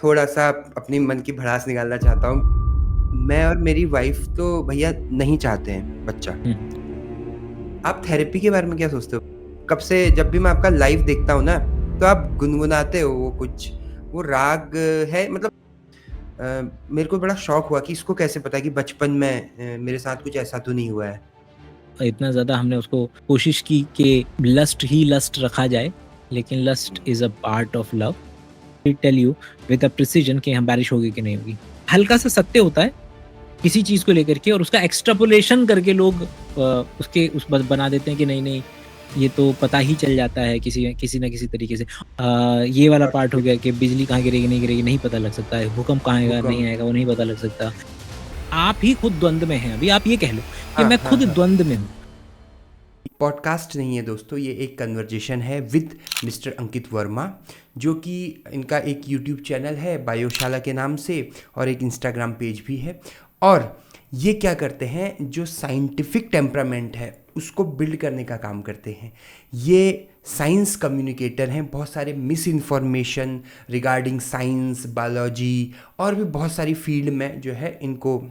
थोड़ा-सा अपनी मन की भड़ास निकालना चाहता हूँ। मैं और मेरी वाइफ़ तो भैया नहीं चाहते हैं बच्चा। हुँ। आप थेरेपी के बारे में क्या सोचते हो? कब से जब भी मैं आपका लाइव देखता हूँ ना, तो आप गुनगुनाते हो वो कुछ, वो राग है मतलब मेरे को बड़ा शॉक हुआ कि इसको कैसे पता है कि बचपन में मेरे साथ कुछ ऐसा तो नहीं हुआ है। इतना ज़्यादा हमने उसको कोशिश की कि लस्ट ही लस्ट रखा जाए, लेकिन lust is a part of love. I tell you with a precision कि यहाँ बारिश होगी कि नहीं होगी। हल्का-सा सत्य होता है किसी चीज़ को लेकर के और उसका एक्सट्रापोलेशन करके लोग उसके उस ब बना देते हैं कि नहीं, ये तो पता ही चल जाता है किसी किसी न किसी तरीके से। ये वाला और पार्ट हो गया कि बिजली कहाँ गिरेगी, नहीं पता लग सकता है। भूकंप कहाँ आएगा, नहीं भूकंप आएगा, वो नहीं पता लग सकता। आप ही खुद द्वंद में हैं। अभी आप ये कह लो कि हाँ, मैं हाँ, खुद हाँ। द्वंद में हूँ। पॉडकास्ट नहीं है दोस्तों, ये एक कन्वर्जेशन है विद मिस्टर अंकित वर्मा, जो कि इनका एक यूट्यूब चैनल है बायोशाला के नाम से और एक इंस्टाग्राम पेज भी है। और ये क्या करते हैं, जो साइंटिफिक टेम्परामेंट है उसको बिल्ड करने का काम करते हैं। ये साइंस कम्युनिकेटर हैं। बहुत सारे miss information regarding science, biology और भी बहुत सारी फील्ड में जो है इनको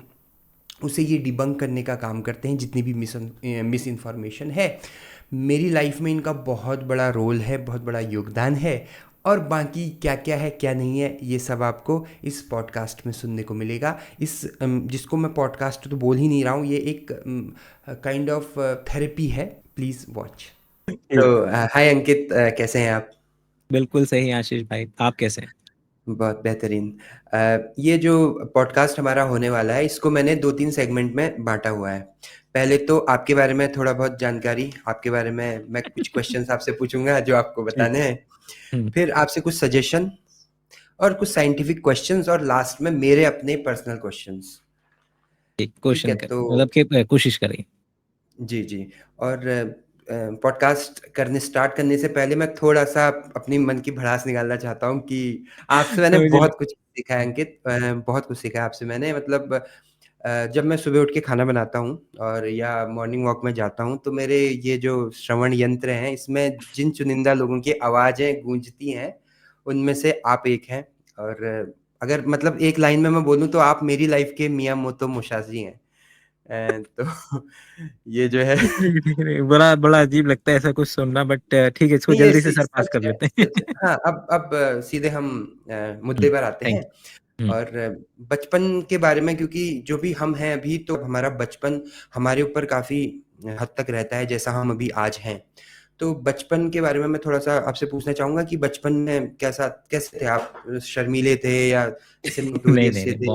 उसे ये डिबंक करने का काम करते हैं, जितनी भी मिस इन्फॉर्मेशन है। मेरी लाइफ में इनका बहुत बड़ा रोल है, बहुत बड़ा योगदान है। और बाकी क्या क्या है क्या नहीं है ये सब आपको इस पॉडकास्ट में सुनने को मिलेगा। जिसको मैं पॉडकास्ट तो बोल ही नहीं रहा हूँ, ये एक काइंड ऑफ थेरेपी है। Please watch. जी। तो हाय अंकित, कैसे हैं आप? बिल्कुल सही आशीष भाई, आप कैसे हैं? बहुत बेहतरीन। ये जो पॉडकास्ट हमारा होने वाला है, इसको मैंने 2-3 सेगमेंट में बाँटा हुआ है। पहले तो आपके बारे में थोड़ा बहुत जानकारी, आपके बारे में मैं कुछ क्वेश्चन्स आपसे पूछूँगा जो आपको ठीक बताने है। हैं। हुँ, फिर आपसे कुछ सजेशन और कुछ साइंटिफिक क्वेश्चन्स और लास्ट में मेरे अपने पर्सनल क्वेश्चन्स। ठीक ठीक है? क्वेश्चन करें तो मतलब कि कोशिश करें। जी, जी। और पॉडकास्ट स्टार्ट करने से पहले मैं थोड़ा-सा अपनी मन की भड़ास निकालना चाहता हूँ कि आपसे मैंने मुझे ल बहुत कुछ सीखा है अंकित। बहुत कुछ सीखा है आपसे मैंने, मतलब जब मैं सुबह उठ के खाना बनाता हूँ और या मॉर्निंग वॉक में जाता हूँ, तो मेरे ये जो श्रवण यंत्र हैं, इसमें जिन चुनिंदा लोगों की आवाज़ें गूंजती हैं, उनमें से आप एक हैं। और अगर मतलब एक लाइन में मैं बोलूँ तो आप मेरी लाइफ़ के मियामोतो मुसाशी हैं। तो ये जो है ठीक है, बड़ा बड़ा अजीब लगता है ऐसा कुछ सुनना बट ठीक है इसको नहीं, ये जल्दी से सरपास सच कर है, लेते हैं। सच है। हाँ, अब सीधे हम हुँ, मुद्दे पर आते थैंक हैं। यू। हुँ, और बचपन के बारे में, क्योंकि जो भी हम हैं अभी, तो हमारा बचपन हमारे ऊपर काफ़ी हद तक रहता है, जैसा हम अभी आज हैं। तो बचपन के बारे में मैं थोड़ा-सा आपसे पूछना चाहूँगा कि बचपन में कैसे थे आप? शर्मीले थे या ऐसे नहीं, नोटोरियस नहीं, से नहीं, थे या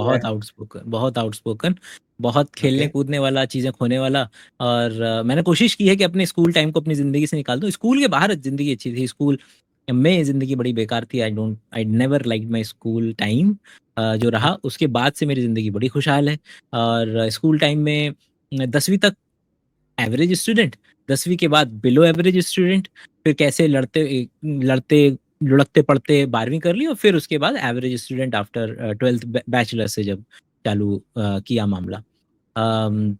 बहुत आउटस्पोकन, बहुत ओके, खेलने-कूदने वाला, चीज़ें खोने वाला और मैंने कोशिश की है कि अपने स्कूल टाइम को अपनी ज़िंदगी से निकाल दूँ। स्कूल के बाहर ज़िंदगी अच्छी थी, स्कूल में ज़िंदगी बड़ी बेकार थी। I never liked my school time जो रहा उसके बाद से मेरी ज़िंदगी बड़ी खुशहाल है और स्कूल टाइम में 10वीं तक एवरेज स्टूडेंट, 10वीं के बाद बिलो एवरेज स्टूडेंट, फिर कैसे लड़ते लुढ़कते पढ़ते 12वीं कर ली और फिर उसके बाद average student after 12th bachelor से जब चालू किया मामला।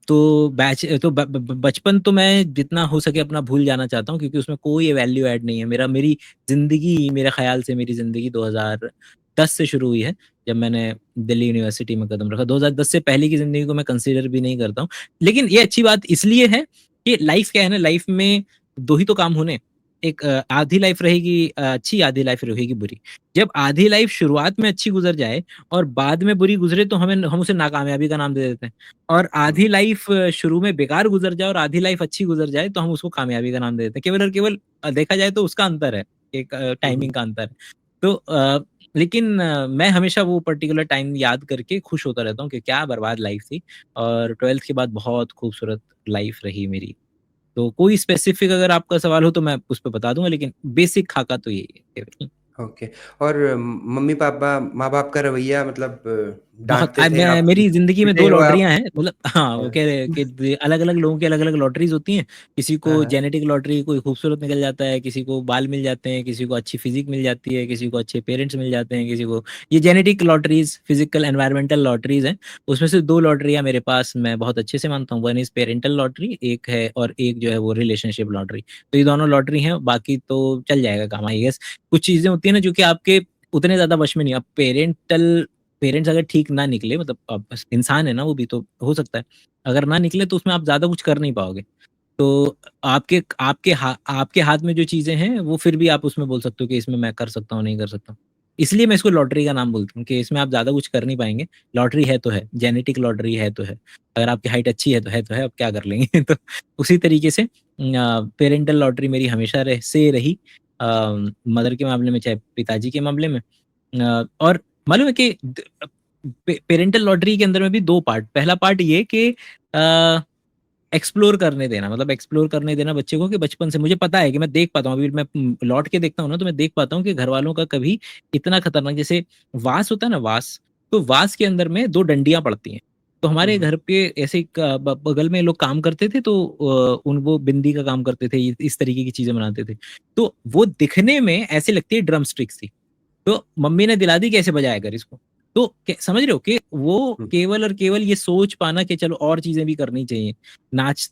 तो बचपन तो मैं जितना हो सके अपना भूल जाना चाहता हूँ क्योंकि उसमें कोई वैल्यू ऐड नहीं है। मेरी ज़िंदगी मेरे ख़्याल से मेरी ज़िंदगी 2010 से शुरू हुई है, जब मैंने दिल्ली यूनिवर्सिटी में कदम रखा। 2010 से पहले की ज़िंदगी को मैं कंसीडर भी नहीं करता हूँ। लेकिन ये अच्छी बात इसलिए है कि लाइफ़ क्या है ना, लाइफ़ में 2 ही तो काम होने, एक आधी लाइफ़ रहेगी अच्छी, आधी लाइफ़ रहेगी बुरी। जब आधी लाइफ़ शुरुआत में अच्छी गुज़र जाए और बाद में बुरी गुज़रे तो हम उसे नाकामयाबी का नाम दे देते हैं। और हुँ, आधी लाइफ शुरू में बेकार गुज़र जाए और आधी लाइफ अच्छी गुज़र जाए, तो हम उसको कामयाबी का नाम दे देते हैं। केवल और केवल देखा जाए तो उसका अंतर है, एक हुँ, टाइमिंग हुँ। का अंतर है। तो लेकिन मैं हमेशा वो पर्टिकुलर टाइम याद करके खुश होता रहता हूँ कि क्या बर्बाद लाइफ थी और 12th के बाद बहुत खूबसूरत लाइफ रही मेरी। तो कोई स्पेसिफिक अगर आपका सवाल हो तो मैं उस पे बता दूँगा, लेकिन बेसिक खाका तो यही है केवल। ओके। और मम्मी-पापा, माँ-बाप का रवैया, मतलब बहुत डाँटते थे मैं आप, मेरी ज़िंदगी में पिटे 2 हो आप? लॉटरियाँ हैं मतलब हाँ, वो हाँ, कह रहे हैं कि द अलग-अलग लोगों की अलग-अलग लॉटरीज़ होती हैं। किसी हाँ, को हाँ। जेनेटिक लॉटरी, कोई खूबसूरत निकल जाता है, किसी को बाल मिल जाते हैं, किसी को अच्छी फ़िज़िक मिल जाती है, किसी को अच्छे पेरेंट्स मिल जाते हैं, किसी को ये जेनेटिक लॉटरीज़, फ़िज़िकल एनवायरमेंटल लॉटरीज़ हैं। उसमें से 2 लॉटरियाँ मेरे पास मैं बहुत अच्छे से मानता हूँ। वन इज़ पेरेंटल लॉटरी एक है और एक जो है वो रिलेशनशिप लॉटरी। तो ये दोनों लॉटरी हैं, बाकी तो चल जाएगा काम आई गेस। कुछ चीज़ें होती हैं ना जो कि आपके उतने ज़्यादा वश में नहीं। अब पेरेंट्स अगर ठीक ना निकले, मतलब अब इंसान है ना वो भी, तो हो सकता है अगर ना निकले तो उसमें आप ज़्यादा कुछ कर नहीं पाओगे। तो आपके हाथ में जो चीज़ें हैं वो फिर भी आप उसमें बोल सकते हो कि इसमें मैं कर सकता हूँ, नहीं कर सकता हूँ। इसलिए मैं इसको लॉटरी का नाम बोलता हूँ कि इसमें आप ज़्यादा कुछ कर नहीं पाएँगे। लॉटरी है तो है, जेनेटिक लॉटरी है तो है। अगर आपकी हाइट अच्छी है तो है, अब क्या कर लेंगे? तो उसी तरीके से पेरेंटल लॉटरी मेरी हमेशा से रही, मदर के मामले में चाहे पिताजी के मामले में। और मालूम है कि पेरेंटल लॉटरी के अंदर में भी 2 पार्ट। पहला पार्ट ये कि एक्सप्लोर करने देना, मतलब एक्सप्लोर करने देना बच्चे को कि बचपन से। मुझे पता है कि मैं देख पाता हूँ, अभी मैं लौट के देखता हूँ ना, तो मैं देख पाता हूँ कि घर वालों का कभी इतना खतरनाक, जैसे वास होता है ना, वास, तो वास के अंदर में 2 डंडियां पड़ती हैं। तो हमारे घर पे ऐसे बगल में लोग काम करते थे, तो उन वो बिंदी का काम करते थे, इस तरीके की चीजें बनाते थे। तो वो दिखने में ऐसे लगती है ड्रम स्टिक्स थी। तो मम्मी ने दिला दी कैसे बजाया कर इसको। तो समझ रहे हो कि वो केवल और केवल ये सोच पाना कि चलो और चीजें भी करनी चाहिए। नाच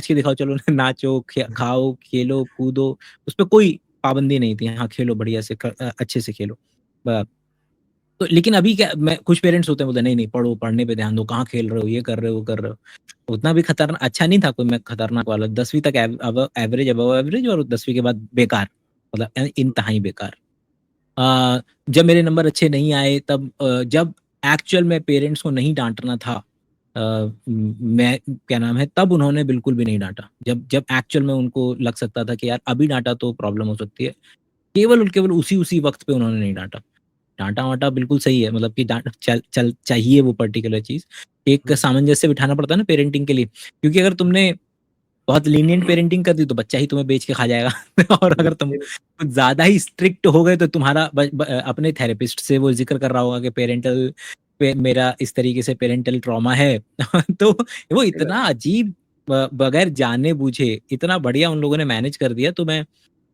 के दिखाओ, चलो नाचो, खाओ, खेलो, कूदो, उस पर कोई पाबंदी नहीं थी। हाँ खेलो, बढ़िया से अच्छे से खेलो। तो लेकिन अभी क्या, मैं कुछ पेरेंट्स होते हैं बोलते नहीं नहीं पढ़ो, पढ़ने पे ध्यान दो, कहाँ खेल रहे हो, ये कर रहे हो, वो कर रहे हो। उतना भी खतरनाक अच्छा नहीं था कोई, मैं खतरनाक वाला 10वीं तक एवरेज, अबव एवरेज, और 10वीं के बाद बेकार, मतलब इंतहाई बेकार। जब मेरे नंबर अच्छे नहीं आए, तब जब एक्चुअल में पेरेंट्स को नहीं डांटना था, मैं क्या नाम है, तब उन्होंने बिल्कुल भी नहीं डांटा। जब जब एक्चुअल में उनको लग सकता था कि यार अभी डांटा तो प्रॉब्लम हो सकती है, केवल और केवल उसी उसी वक्त पे उन्होंने नहीं डांटा। डांटा वाटा बिल्कुल सही है, मतलब कि डांट चल चाहिए वो पर्टिकुलर चीज। एक सामंजस्य बिठाना पड़ता है ना पेरेंटिंग के लिए, क्योंकि अगर तुमने बहुत लीनियंट पेरेंटिंग कर दी तो बच्चा ही तुम्हें बेच के खा जाएगा। और अगर तुम कुछ ज्यादा ही स्ट्रिक्ट हो गए तो तुम्हारा अपने थेरेपिस्ट से वो जिक्र कर रहा होगा कि मेरा इस तरीके से पेरेंटल ट्रॉमा है। तो वो इतना अजीब, बगैर जाने बूझे इतना बढ़िया उन लोगों ने मैनेज कर दिया। तो मैं,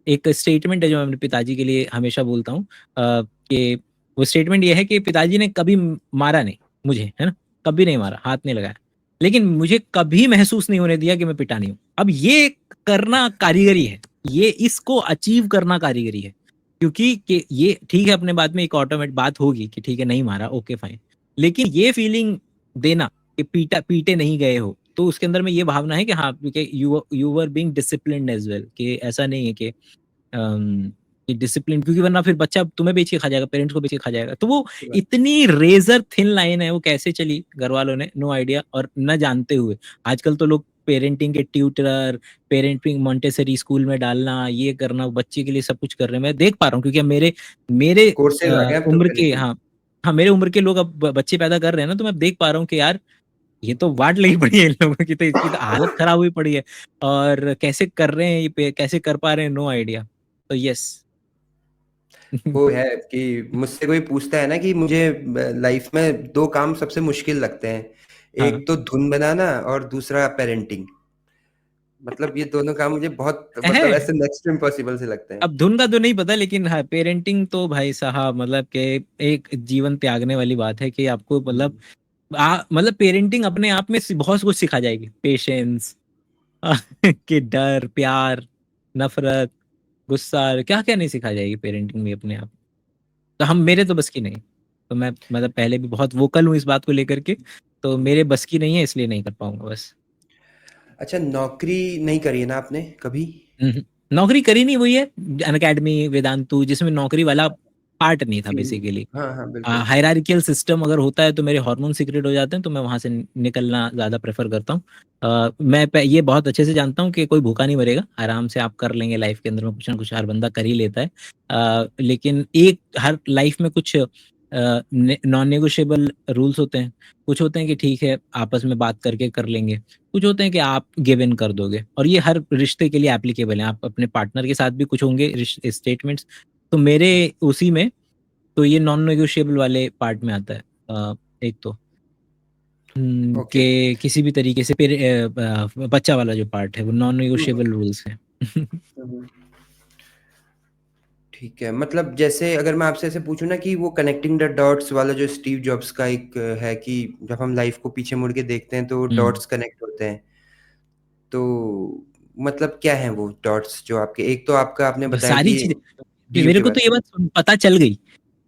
एक स्टेटमेंट है जो मैं अपने पिताजी के लिए हमेशा बोलता हूँ, कि वो स्टेटमेंट ये है कि पिताजी ने कभी मारा नहीं मुझे, है ना, कभी नहीं मारा, हाथ नहीं लगाया, लेकिन मुझे कभी महसूस नहीं होने दिया कि मैं पिटा नहीं हूँ। अब ये करना कारीगरी है, ये इसको अचीव करना कारीगरी है। क्योंकि कि ये ठीक है, अपने बाद में एक ऑटोमेट बात होगी कि ठीक है नहीं मारा, ओके फाइन, लेकिन ये फीलिंग देना कि पीटे नहीं गए हो, तो उसके अंदर में ये भावना है कि हाँ, you were being disciplined as well, कि ऐसा नहीं है कि डिसिप्लिन, क्योंकि वरना फिर बच्चा तुम्हें बेच के खा जाएगा, पेरेंट्स को बेच के खा जाएगा। तो वो इतनी रेजर थिन लाइन है, वो कैसे चली घर वालों ने नो आइडिया, और न जानते हुए। आजकल तो लोग पेरेंटिंग के ट्यूटर, पेरेंटिंग मॉन्टेसरी स्कूल में डालना, ये करना, बच्चे के लिए सब कुछ कर रहे हैं। मैं देख पा रहा हूँ, क्योंकि अब मेरे मेरे कोर्सेज आ गए अब तो उम्र के, पेरेंटिंग। हाँ हाँ, मेरे उम्र के लोग अब बच्चे पैदा कर रहे हैं ना, तो मैं देख पा रहा हूँ कि यार ये तो वाट लगी पड़ी है इन लोगों की, तो इसकी तो हालत खराब हुई पड़ी है। और कैसे कर रहे हैं ये, कैसे कर पा रहे हैं, नो आइडिया। तो यस। वो है कि मुझसे कोई पूछता है ना कि मुझे लाइफ में दो काम सबसे मुश्किल लगते हैं, हाँ एक तो धुन बनाना और दूसरा पेरेंटिंग। मतलब ये दोनों काम मुझे बहुत, मतलब है। ऐसे नेक्स्ट टू इम्पॉसिबल से लगते हैं। अब धुन का तो नहीं पता, लेकिन हाँ पेरेंटिंग तो भाई साहब, मतलब कि एक जीवन त्यागने वाली बात है कि आपको, मतलब मतलब पेरेंटिंग अपने आप में बहुत कुछ सिखा जाएगी। पेशेंस, कि डर, प्यार, नफरत, गुस्सा, क्या क्या नहीं सिखा जाएगी पेरेंटिंग में अपने आप। तो हम, मेरे तो बस की नहीं। तो मैं मतलब पहले भी बहुत वोकल हूँ इस बात को लेकर के, तो मेरे बस की नहीं है, इसलिए नहीं कर पाऊंगा बस। अच्छा, नौकरी नहीं करी है ना आपने कभी? हम्म। नौकरी करी नहीं, वही है अनअकैडमी, वेदांतु, जिसमें नौकरी वाला पार्ट नहीं था फील्ड। बेसिकली। हाँ हाँ बिल्कुल। हायरार्कियल सिस्टम अगर होता है तो मेरे हार्मोन सीक्रेट हो जाते हैं, तो मैं वहां से निकलना ज़्यादा प्रेफर करता हूँ। ये बहुत अच्छे से जानता हूँ कि कोई भूखा नहीं मरेगा, आराम से आप कर लेंगे लाइफ के अंदर में, कुछ ना कुछ हर बंदा कर ही लेता है। लेकिन एक हर लाइफ में कुछ नॉन नेगोशिएबल रूल्स होते हैं। कुछ होते हैं कि ठीक है आपस में बात करके कर लेंगे, कुछ होते हैं कि आप गिव इन कर दोगे, और ये हर रिश्ते के लिए एप्लीकेबल है। आप अपने पार्टनर के साथ भी कुछ होंगे स्टेटमेंट्स, तो मेरे उसी में, तो ये नॉन नेगोशिएबल वाले पार्ट में आता है। एक तो ओके। कि किसी भी तरीके से फिर बच्चा वाला जो पार्ट है वो नॉन नेगोशिएबल रूल्स है। हम्म। ठीक है, मतलब जैसे अगर मैं आपसे ऐसे पूछूं ना कि वो कनेक्टिंग द डॉट्स वाला जो स्टीव जॉब्स का एक है कि जब हम लाइफ को पीछे मुड़ के देखते हैं तो हम्म। डॉट्स कनेक्ट होते हैं, तो मतलब क्या है वो डॉट्स जो आपके, एक तो आपका आपने बताया सारी कि चीजें, ड्रीम मेरे के को तो बारे ये बात पता चल गई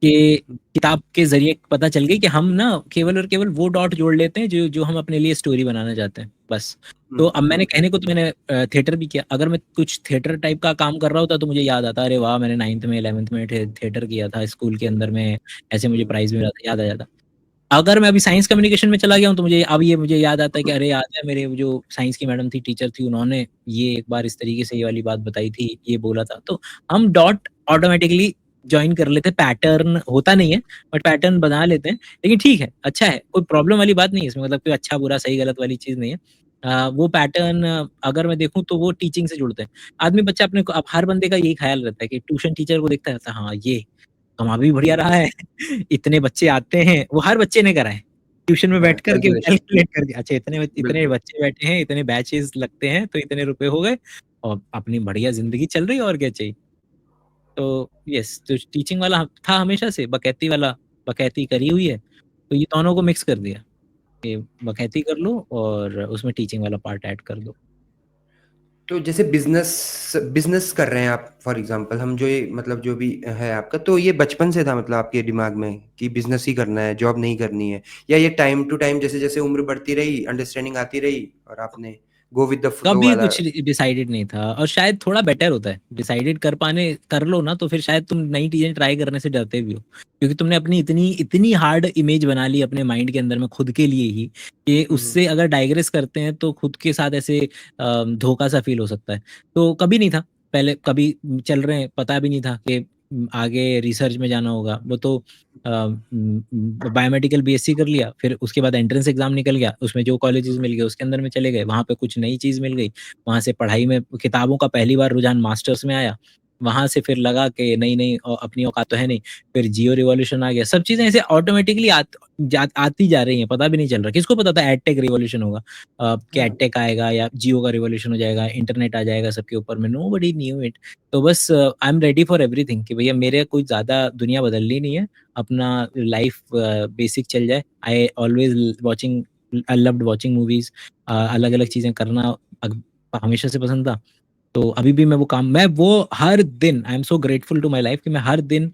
कि किताब के ज़रिए पता चल गई कि हम ना केवल और केवल वो डॉट जोड़ लेते हैं जो हम अपने लिए स्टोरी बनाना चाहते हैं, बस। तो अब मैंने कहने को तो मैंने थिएटर भी किया। अगर मैं कुछ थिएटर टाइप का काम कर रहा होता तो मुझे याद आता, अरे वाह! मैंने 9th में 11th में थिएटर किया था स्कूल के अंदर में, ऐसे मुझे प्राइज़ मिला था, याद आ जाता। अगर मैं अभी साइंस कम्युनिकेशन में चला गया हूँ तो मुझे याद आता है कि अरे याद है मेरे वो जो साइंस की मैडम थी, टीचर थी, उन्होंने ये एक बार इस तरीके से ये वाली बात बताई थी, ये बोला था। तो हम डॉट ऑटोमेटिकली जॉइन कर लेते हैं, पैटर्न होता नहीं है बट पैटर्न बना लेते हैं। लेकिन ठीक है, अच्छा है, कोई प्रॉब्लम वाली बात नहीं है इसमें, मतलब कोई अच्छा बुरा सही गलत वाली चीज़ नहीं है। वो पैटर्न अगर मैं देखूँ तो वो टीचिंग से जुड़ते हैं। आदमी बच्चा अपने को, अब हर बंदे का यही ख़्याल रहता है कि ट्यूशन टीचर को देखता रहता है, हाँ, ये कमा भी बढ़िया रहा है। इतने बच्चे आते हैं, वो हर बच्चे ने करा है। ट्यूशन में बैठ कर के कैलकुलेशन। कैलकुलेट करके, अच्छा इतने बिल्कुल। बच्चे बैठे हैं, इतने बैचेज़ लगते हैं, तो इतने रुपए हो गए और अपनी बढ़िया ज़िंदगी चल रही है, और क्या चाहिए। तो यस, तो टीचिंग वाला था हमेशा से, बकैती करी हुई है, तो ये दोनों को मिक्स कर दिया कि बकैती कर लो और उसमें टीचिंग वाला पार्ट ऐड कर दो। तो जैसे बिजनेस बिजनेस कर रहे हैं आप, फॉर एग्जांपल, हम जो ये मतलब जो भी है आपका, तो ये बचपन से था मतलब आपके दिमाग में कि बिजनेस ही करना है, जॉब नहीं करनी है, या ये टाइम टू टाइम जैसे जैसे उम्र बढ़ती रही, अंडरस्टैंडिंग आती रही और आपने गो विद द फ्लो कभी वाला? कुछ डिसाइडेड नहीं था, और शायद थोड़ा बेटर होता है डिसाइडेड कर लो ना, तो फिर शायद तुम नई चीजें ट्राई करने से डरते भी हो, क्योंकि तुमने अपनी इतनी इतनी हार्ड इमेज बना ली अपने माइंड के अंदर में खुद के लिए ही, कि हम्म। उससे अगर डाइग्रेस करते हैं तो खुद के साथ ऐसे धोखा सा फील हो सकता है। तो कभी नहीं था, पहले कभी चल रहे हैं, पता भी नहीं था कि आगे रिसर्च में जाना होगा। वो तो बायोमेडिकल बीएससी कर लिया, फिर उसके बाद एंट्रेंस एग्जाम निकल गया, उसमें जो कॉलेजेस मिल गए उसके अंदर में चले गए, वहाँ पे कुछ नई चीज़ मिल गई, वहाँ से पढ़ाई में किताबों का पहली बार रुझान मास्टर्स में आया, वहाँ से फिर लगा कि नहीं अपनी औकात तो है नहीं, फिर जियो रिवॉल्यूशन आ गया, सब चीज़ें ऐसे ऑटोमेटिकली आती जा रही हैं, पता भी नहीं चल रहा। किसको पता था एडटेक रिवॉल्यूशन होगा, कि हाँ। एडटेक आएगा या जियो का रिवॉल्यूशन हो जाएगा, इंटरनेट आ जाएगा सबके ऊपर में, नोबडी न्यू इट। तो बस I am ready for everything कि भैया मेरे कोई ज़्यादा दुनिया बदलनी नहीं है, अपना लाइफ बेसिक चल जाए। I always watching I loved watching movies, अलग अलग चीज़ें करना हमेशा से पसंद था। तो अभी भी मैं वो हर दिन I am so grateful to my life कि मैं हर दिन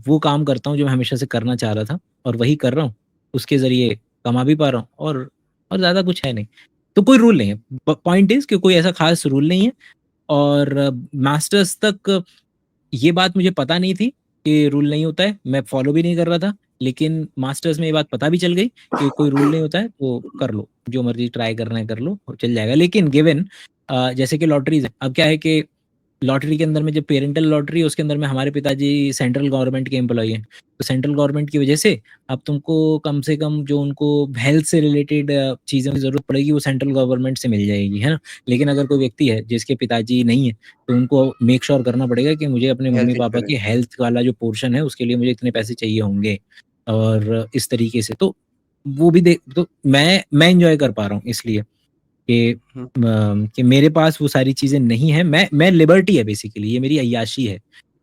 वो काम करता हूँ जो मैं हमेशा से करना चाह रहा था, और वही कर रहा हूँ, उसके ज़रिए कमा भी पा रहा हूँ, और ज़्यादा कुछ है नहीं। तो कोई रूल नहीं है, पॉइंट इज़ कि कोई ऐसा खास रूल नहीं है। और मास्टर्स तक ये बात मुझे पता नहीं थी कि रूल नहीं होता है, मैं फॉलो भी नहीं कर रहा था। लेकिन मास्टर्स में ये बात पता भी चल गई कि कोई रूल नहीं होता है, तो कर लो, जो मर्ज़ी ट्राई करना है कर लो, और चल जाएगा। लेकिन गिवन जैसे कि लॉटरीज़ है, अब क्या है कि लॉटरी के अंदर में जो पेरेंटल लॉटरी है, उसके अंदर में हमारे पिताजी सेंट्रल गवर्नमेंट के एम्प्लॉई हैं। तो सेंट्रल गवर्नमेंट की वजह से अब तुमको कम से कम जो उनको हेल्थ से रिलेटेड चीज़ों की ज़रूरत पड़ेगी, वो सेंट्रल गवर्नमेंट से मिल जाएगी, है ना? लेकिन अगर कोई व्यक्ति है जिसके पिताजी नहीं है, तो उनको मेक श्योर करना पड़ेगा कि मुझे अपने हेल्थ मम्मी-पापा के इंश्योरेंस। हेल्थ वाला जो पोर्शन है, उसके लिए मुझे इतने पैसे चाहिए होंगे। और इस तरीके से तो वो भी देख, तो मैं एन्जॉय कर पा रहा हूँ इसलिए कि कि मेरे पास वो सारी चीज़ें नहीं हैं। मैं लिबर्टी है बेसिकली, ये मेरी अय्याशी है।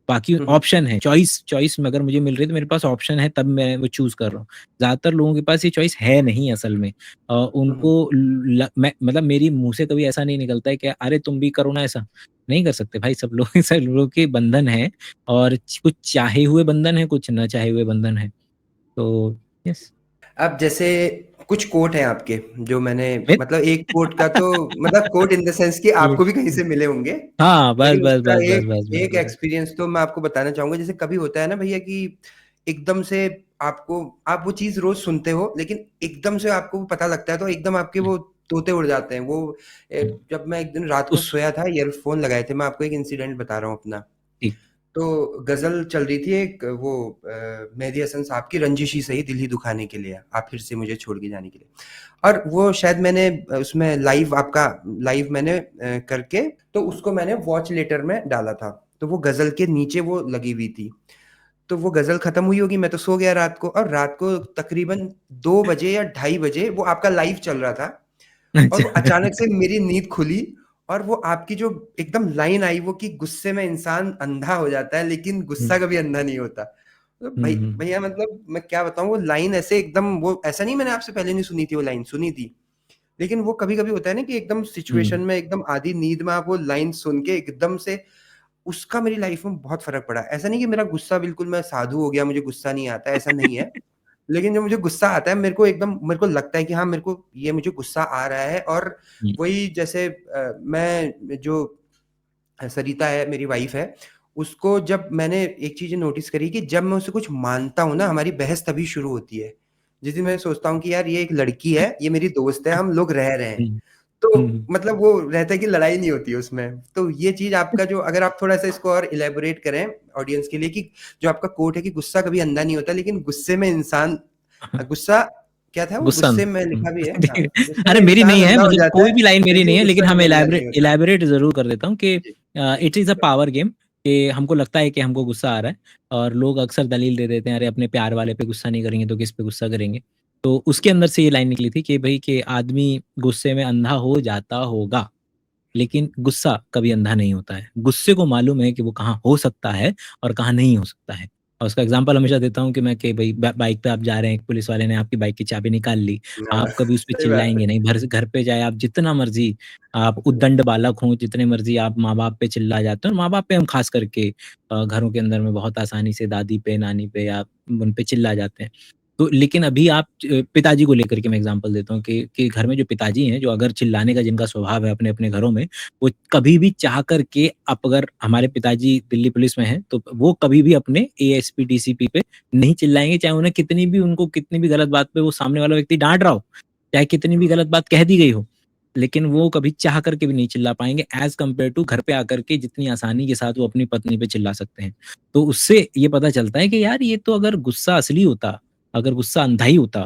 बाकी ऑप्शन है, चॉइस चॉइस में अगर मुझे मिल रही है तो मेरे पास ऑप्शन है, तब मैं वो चूज़ कर रहा हूँ। ज़्यादातर लोगों के पास ये चॉइस है नहीं असल में। उनको ल मैं मतलब मेरी मुँह से कभी ऐसा नहीं निकलता है कि अरे तुम भी करो ना ऐसा। नहीं कर सकते भाई, सब लोग सब लोगों के बंधन हैं, और कुछ चाहे हुए बंधन है, कुछ ना चाहे हुए बंधन है। तो यस। अब जैसे कुछ कोट हैं आपके जो मैंने, मिथ। मतलब एक कोट का तो, मतलब कोट इन द सेंस कि आपको भी कहीं से मिले होंगे, हाँ, बस, लेकिन बस, उसका बस, बस, एक बस, बस, एक बस। एक्सपीरियंस तो मैं आपको बताना चाहूंगा। जैसे कभी होता है ना भैया कि एकदम से आपको, आप वो चीज रोज सुनते हो, लेकिन एकदम से आपको वो पता लगता है, तो एकदम आपके हुँ, वो तोते उड़ जाते हैं वो। हुँ। जब मैं एक दिन रात को उस सोया था, ईयरफोन लगाए थे, मैं आपको एक इंसिडेंट बता रहा हूँ अपना। ठीक। तो गजल चल रही थी एक, वो मेहदी हसन साहब की, रंजिश ही सही दिल ही दुखाने के लिए, आप फिर से मुझे छोड़ के जाने के लिए। और वो शायद मैंने उसमें लाइव आपका लाइव मैंने करके, तो उसको मैंने वॉच लेटर में डाला था, तो वो गजल के नीचे वो लगी हुई थी। तो वो गजल खत्म हुई होगी, मैं तो सो गया रात को, और रात को तकरीबन 2 बजे या 2:30 बजे वो आपका लाइव चल रहा था, और वो अच्छा। अचानक से मेरी नींद खुली, और वो आपकी जो एकदम लाइन आई वो कि गुस्से में इंसान अंधा हो जाता है, लेकिन हुँ, गुस्सा कभी अंधा नहीं होता। तो हुँ, भाई हुँ। भैया, मतलब मैं क्या बताऊं, वो लाइन ऐसे एकदम, वो ऐसा नहीं मैंने आपसे पहले नहीं सुनी थी, वो लाइन सुनी थी, लेकिन वो कभी कभी होता है ना कि एकदम सिचुएशन हुँ, में, एकदम आधी नींद में आप वो लाइन सुन के एकदम से उसका मेरी लाइफ में बहुत फ़र्क पड़ा। ऐसा नहीं कि मेरा गुस्सा बिल्कुल मैं साधु हो गया, मुझे गुस्सा नहीं आता है, ऐसा नहीं है। लेकिन जब मुझे गुस्सा आता है मेरे को लगता है कि हाँ, मेरे को ये मुझे गुस्सा आ रहा है और हुँ, वही जैसे मैं जो सरिता है मेरी वाइफ़ है, उसको जब मैंने एक चीज़ नोटिस करी कि जब मैं उससे कुछ मानता हूँ ना, हमारी बहस तभी शुरू होती है। जिस दिन मैं सोचता हूँ कि यार ये एक लड़की है, ये मेरी दोस्त है, हम लोग रह रहे हैं। हुँ, तो हुँ। मतलब वो रहता है कि लड़ाई नहीं होती है उसमें। तो ये चीज़ आपका जो अगर आप थोड़ा-सा इसको और इलैबोरेट करें ऑडियंस के लिए कि जो आपका कोट है कि गुस्सा कभी अंधा नहीं होता, लेकिन गुस्से में इंसान गुस्सा क्या था वो? गुस्सा गुस्से में लिखा भी है हाँ, गुस्से अरे में मेरी इंसान नहीं है, अंधा हो मतलब जाता कोई है, भी लाइन मेरी नहीं लेकिन है, लेकिन गुस्सा हाँ, मैं कभी अंधा नहीं होता। इलैबोरेट ज़रूर कर देता हूँ कि जी, it is a power game, कि हमको लगता है कि हमको गुस्सा आ रहा है और लोग अक्सर दलील दे देते हैं, अरे अपने प्यार वाले पे गुस्सा नहीं करेंगे तो किस पे गुस्सा करेंगे। तो उसके अंदर से ये लाइन निकली थी कि भई कि आदमी गुस्से में अंधा हो जाता होगा, लेकिन गुस्सा कभी अंधा नहीं होता है। गुस्से को मालूम है कि वो कहाँ हो सकता है और कहाँ नहीं हो सकता है। और उसका एग्ज़ाम्पल हमेशा देता हूँ कि मैं कि भई बाइक पे आप जा रहे हैं, पुलिस वाले ने आपकी बाइक की चाबी निकाल ली, हाँ, आप कभी उस पे सही बात चिल्लाएँगे है। नहीं। घर पे जाए आप जितना मर्ज़ी आप उद्दंड बालक हों, जितने मर्ज़ी आप माँ-बाप पे चिल्ला जाते हो और माँ-बाप पे हम ख़ास करके घरों के अंदर में बहुत आसानी से दादी पे, नानी पे या उन पे चिल्ला जाते हैं। तो लेकिन अभी आप पिताजी को लेकर के मैं एग्ज़ाम्पल देता हूँ कि घर में जो पिताजी हैं, जो अगर चिल्लाने का जिनका स्वभाव है अपने-अपने घरों में, वो कभी भी चाह कर के आप अगर हमारे पिताजी दिल्ली पुलिस में हैं, तो वो कभी भी अपने एएसपी, डीसीपी पे नहीं चिल्लाएँगे, चाहे उन्हें कितनी भी गलत बात पे वो सामने वाला व्यक्ति डाँट रहा हो, चाहे कितनी भी गलत बात कह दी गई हो, लेकिन वो कभी चाह कर के भी नहीं चिल्ला पाएँगे एज़ कम्पेयर टू घर पे आकर के जितनी आसानी के साथ वो अपनी पत्नी पे चिल्ला सकते हैं। तो उससे ये पता चलता है कि यार ये तो अगर गुस्सा असली होता, अगर गुस्सा अंधाई होता,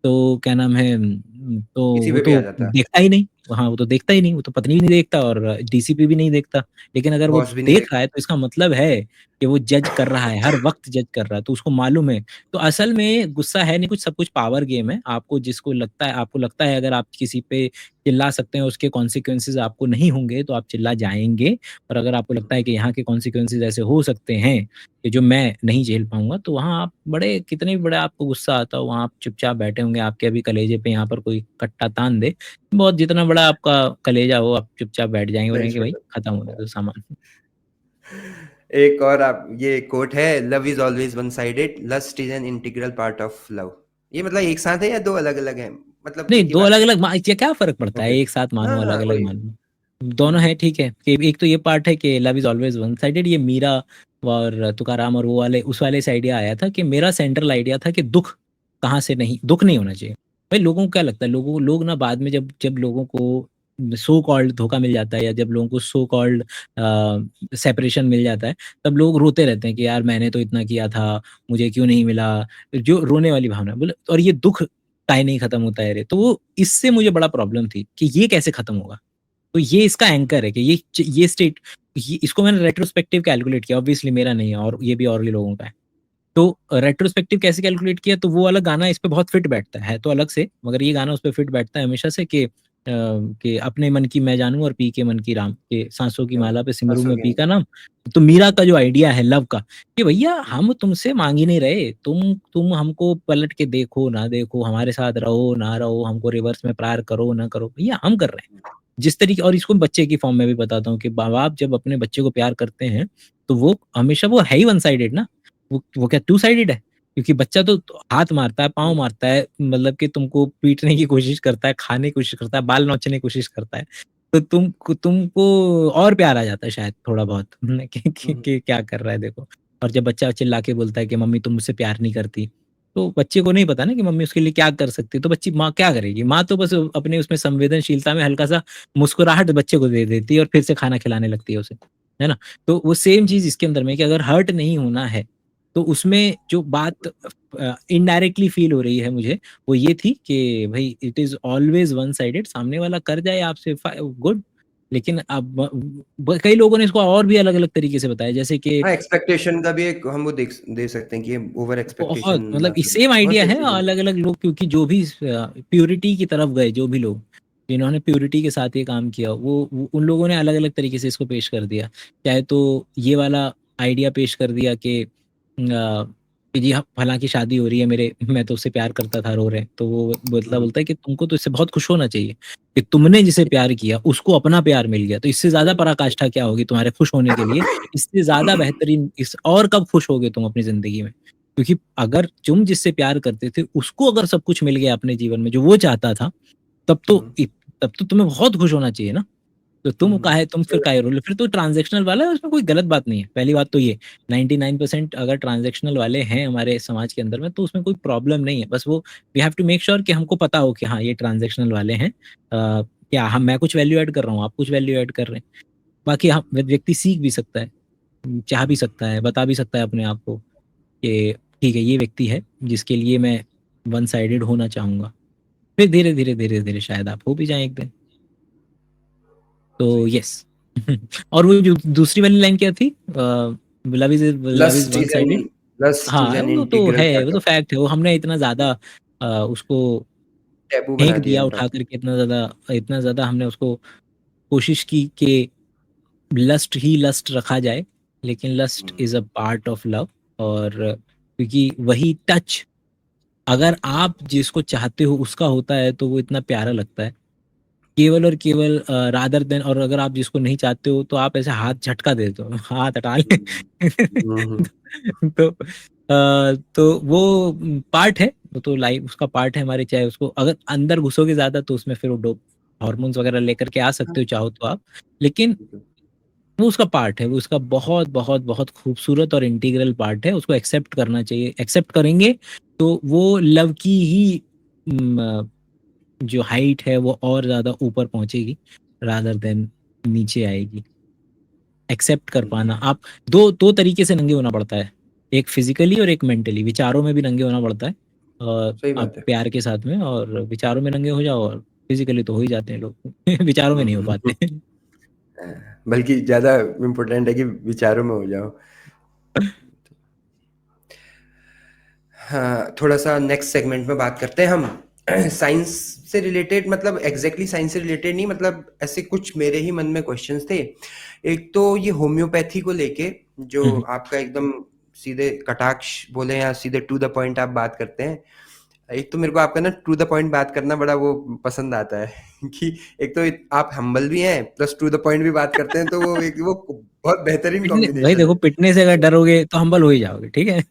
तो क्या नाम है तो किसी वो पे भी आ तो जाता है, देखता ही नहीं। हाँ, वो तो देखता ही नहीं, वो तो पत्नी भी नहीं देखता और डीसीपी भी नहीं देखता। लेकिन अगर वो बॉस भी नहीं देख रहा देखता। है तो इसका मतलब है कि वो जज कर रहा है, हर वक़्त जज कर रहा है, तो उसको मालूम है। तो असल में गुस्सा है नहीं कुछ, सब कुछ पावर गेम है। आपको लगता है अगर आप किसी पे चिल्ला सकते हैं, उसके कॉन्सिक्वेंसेज़ आपको नहीं होंगे, तो आप चिल्ला जाएँगे। और अगर आपको लगता है कि यहाँ के कॉन्सिक्वेंसेज़ ऐसे हो सकते हैं कि जो मैं नहीं झेल पाऊँगा, तो वहाँ आप बड़े कितने भी बड़ा आपको गुस्सा आता हो, वहाँ आप चुपचाप बैठे होंगे, आपके अभी कलेजे पे यहाँ पर कोई कट्टा तान दे, बहुत जितना बड़ा आपका कलेजा हो, आप चुपचाप बैठ जाएँगे, बोलेंगे कि बेंच पे भाई खत्म होने करता दो सामान। एक और आप ये कोट है love is always one sided, lust is an integral part of love. ये मतलब एक साथ है या 2 अलग-अलग हैं? मतलब नहीं, एक ही 2 बात है? अलग-अलग मा क्या क्या फ़र्क पड़ता है? ओके। एक साथ मानो, हाँ, हाँ, अलग-अलग वही। मानो। दोनों हुँ, हैं, ठीक है। कि एक तो ये पार्ट है कि love is always one sided, ये मीरा और तुकाराम और वो वाले उस वाले से आइडिया आया था कि मेरा सेंट्रल आइडिया था कि दुःख नहीं होना चाहिए। भाई लोगों को क्या लगता है, लोग ना बाद में जब जब लोगों को सो कॉल्ड धोखा मिल जाता है या जब लोगों को सो कॉल्ड सेपरेशन मिल जाता है, तब लोग रोते रहते हैं कि यार मैंने तो इतना किया था, मुझे क्यों नहीं मिला? जो रोने वाली भावना बोले, और ये दुःख काहे नहीं खत्म होता है रे? तो वो इससे मुझे बड़ा प्रॉब्लम थी कि ये कैसे खत्म होगा? तो ये इसका एंकर है कि ये स्टेट, ये इसको मैंने रेट्रोस्पेक्टिव कैलकुलेट किया, ऑब्वियसली मेरा नहीं है और ये भी और भी लोगों का है। तो रेट्रोस्पेक्टिव कैसे कैलकुलेट किया, तो वो वाला गाना इस पे बहुत फिट बैठता है तो अलग से, मगर ये गाना उस पे फिट बैठता है हमेशा से कि अपने मन की मैं जानूँ और पी के मन की राम, के सांसों की माला पे सिमरू परसों में के पी का नाम। तो मीरा का जो आइडिया है लव का, कि भैया हम तुमसे माँग ही नहीं रहे, तुम हमको पलट के देखो, ना देखो, हमारे साथ रहो, ना रहो, हमको रिवर्स में प्यार करो, ना करो, भैया हम कर रहे हैं। जिस तरीके, और इसको बच्चे की फॉर्म में भी बताता हूँ कि माँ-बाप जब अपने बच्चे को प्यार करते हैं, तो वो हमेशा वो है ही वन साइडेड ना, वो क्या टू साइडेड है? क्योंकि बच्चा तो हाथ मारता है, पाँव मारता है, मतलब कि तुमको पीटने की कोशिश करता है, खाने की कोशिश करता है, बाल नोचने की कोशिश करता है। तो तुमको और प्यार आ जाता है शायद थोड़ा बहुत हुँ, हुँ। कि क्या कर रहा है देखो। और जब बच्चा चिल्ला के बोलता है कि मम्मी तुम मुझसे प्यार नहीं करती, तो बच्चे को नहीं पता ना कि मम्मी उसके लिए क्या कर सकती है, तो बच्ची माँ क्या करेगी? माँ तो बस अपने उसमें संवेदनशीलता में हल्का-सा मुस्कुराहट बच्चे को दे देती है और फिर से खाना खिलाने लगती है उसे, है ना? तो वो सेम चीज़ इसके अंदर में है कि अगर हर्ट नहीं होना है, तो उसमें जो बात इनडायरेक्टली फ़ील हो रही है मुझे, वो ये थी कि भई it is always one sided, सामने वाला कर जाए आपसे गुड, लेकिन अब कई लोगों ने इसको और भी अलग-अलग तरीके से बताया, जैसे कि हाँ, एक्सपेक्टेशन का भी एक हम वो दे सकते हैं कि ओवर एक्सपेक्टेशन बहुत मतलब ना करें। सेम बहुत आइडिया सारी है, चीज़ें हैं। अलग-अलग लोग, क्योंकि जो भी प्यूरिटी की तरफ गए, जो भी लोग, जिन्होंने प्यूरिटी के साथ ये काम किया, वो उन लोगों ने अलग-अलग तरीके से इसको पेश कर दिया। चाहे तो ये वाला आइडिया पेश कर दिया कि कि जी हाँ, फलाँ की शादी हो रही है मेरे, मैं तो उससे प्यार करता था, रो रहे हैं। तो वो बोलता है कि तुमको तो इससे बहुत खुश होना चाहिए कि तुमने जिसे प्यार किया उसको अपना प्यार मिल गया। तो इससे ज़्यादा पराकाष्ठा क्या होगी तुम्हारे खुश होने के लिए? इससे ज़्यादा बेहतरीन इस और कब खुश होगे तुम अपनी ज़िंदगी में? क्योंकि अगर तुम जिससे प्यार करते थे उसको अगर सब कुछ मिल गया अपने जीवन में जो वो चाहता था, तब तो इ तब तो तुम्हें बहुत खुश होना चाहिए ना? तो तुम फिर काहे रो रहे हो? फिर तो ट्रांज़ैक्शनल वाला है, उसमें कोई गलत बात नहीं है। पहली बात तो ये 99% अगर ट्रांज़ैक्शनल वाले हैं हमारे समाज के अंदर में तो उसमें कोई प्रॉब्लम नहीं है। बस वो we have to make sure कि हमको पता हो कि हाँ, ये ट्रांज़ैक्शनल वाले हैं। क्या हम मैं कुछ वैल्यू ऐड कर रहा हूँ, आप कुछ वैल्यू ऐड कर रहे हैं। बाकी हाँ, व्यक्ति सीख भी सकता है, चाह भी सकता है, बता भी सकता है अपने आप को कि ठीक है, ये व्यक्ति है जिसके लिए मैं वन साइडेड होना चाहूँगा। फिर धीरे-धीरे, धीरे-धीरे शायद आप हो भी जाएँ एक दिन। तो सही। यस। और वो जो दूसरी वाली लाइन क्या थी? Love is lust one is an sided. Lust is हाँ, एन वो तो इंटीग्रल है, वो पार्ट तो ऑफ फैक्ट है। वो हमने इतना ज़्यादा उसको टैबू फेंक बना दिया दिया इन उठा टॉपिक। कर के इतना ज़्यादा हमने उसको कोशिश की कि लस्ट ही लस्ट रखा जाए, लेकिन lust is a part of love. और क्योंकि वही टच अगर आप जिसको चाहते हो उसका होता है, तो वो इतना प्यारा लगता है। केवल और केवल रादर देन और अगर आप जिसको नहीं चाहते हो, तो आप ऐसे हाथ झटका देते हो, हाथ हटा ले। तो वो पार्ट है, वो तो लाइफ उसका पार्ट है हमारे, चाहे उसको अगर अंदर घुसोगे ज़्यादा तो उसमें फिर वो डोप हॉर्मोन्स वगैरह लेकर के आ सकते हो चाहो तो आप। लेकिन वो उसका पार्ट है, वो उसका बहुत, बहुत, बहुत खूबसूरत और इंटीग्रल पार्ट है, उसको एक्सेप्ट करना चाहिए। एक्सेप्ट करेंगे, तो वो लव की ही जो हाइट है वो और ज़्यादा ऊपर पहुँचेगी रादर देन नीचे आएगी। एक्सेप्ट कर पाना आप 2 तरीके से नंगे होना पड़ता है। एक फिज़िकली और एक मेंटली, विचारों में भी नंगे होना पड़ता है। सही आप बात है। प्यार के साथ में और विचारों में नंगे हो जाओ और फिज़िकली तो हो ही जाते हैं लोग। विचारों में नहीं हो पाते। बल्कि ज़्यादा इम्पोर्टेंट है कि विचारों में हो जाओ। हाँ, थोड़ा-सा नेक्स्ट सेगमेंट में बात करते हैं हम। साइंस से रिलेटेड, मतलब एग्ज़ैक्टली साइंस से रिलेटेड नहीं, मतलब ऐसे कुछ मेरे ही मन में क्वेश्चंस थे। एक तो ये होम्योपैथी को लेके, हुँ, जो हुँ। आपका एकदम सीधे कटाक्ष बोले या सीधे टू द पॉइंट आप बात करते हैं। एक तो मेरे को आपका ना टू द पॉइंट बात करना बड़ा वो पसंद आता है कि एक तो आप हम्बल भी हैं, प्लस टू द पॉइंट भी बात करते हैं, तो वो बहुत बेहतरीन पिटने भाई कॉम्बिनेशन देखो, है। पिटने से अगर डरोगे तो हम्बल हो ही जाओगे, ठीक है?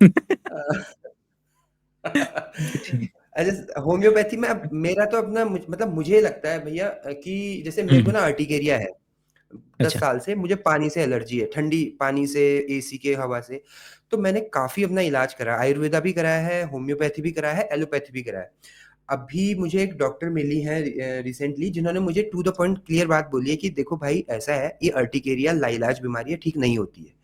अच्छा, होम्योपैथी में अब मेरा तो अपना मतलब मुझे लगता है भैया कि जैसे हुँ, मेरे को हुँ। ना अर्टिकेरिया है। 10 अच्छा। साल से मुझे पानी से एलर्जी है, ठंडी पानी से, एसी के हवा से। तो मैंने काफ़ी अपना इलाज करा, आयुर्वेदा भी कराया है, होम्योपैथी भी कराया है, एलोपैथी भी कराया है। अभी मुझे एक डॉक्टर मिली हैं रिसेंटली, जिन्होंने मुझे टू द पॉइंट क्लियर बात बोली है कि देखो भाई ऐसा है, ये अर्टिकेरिया लाइलाज बीमारी है, ठीक नहीं होती है।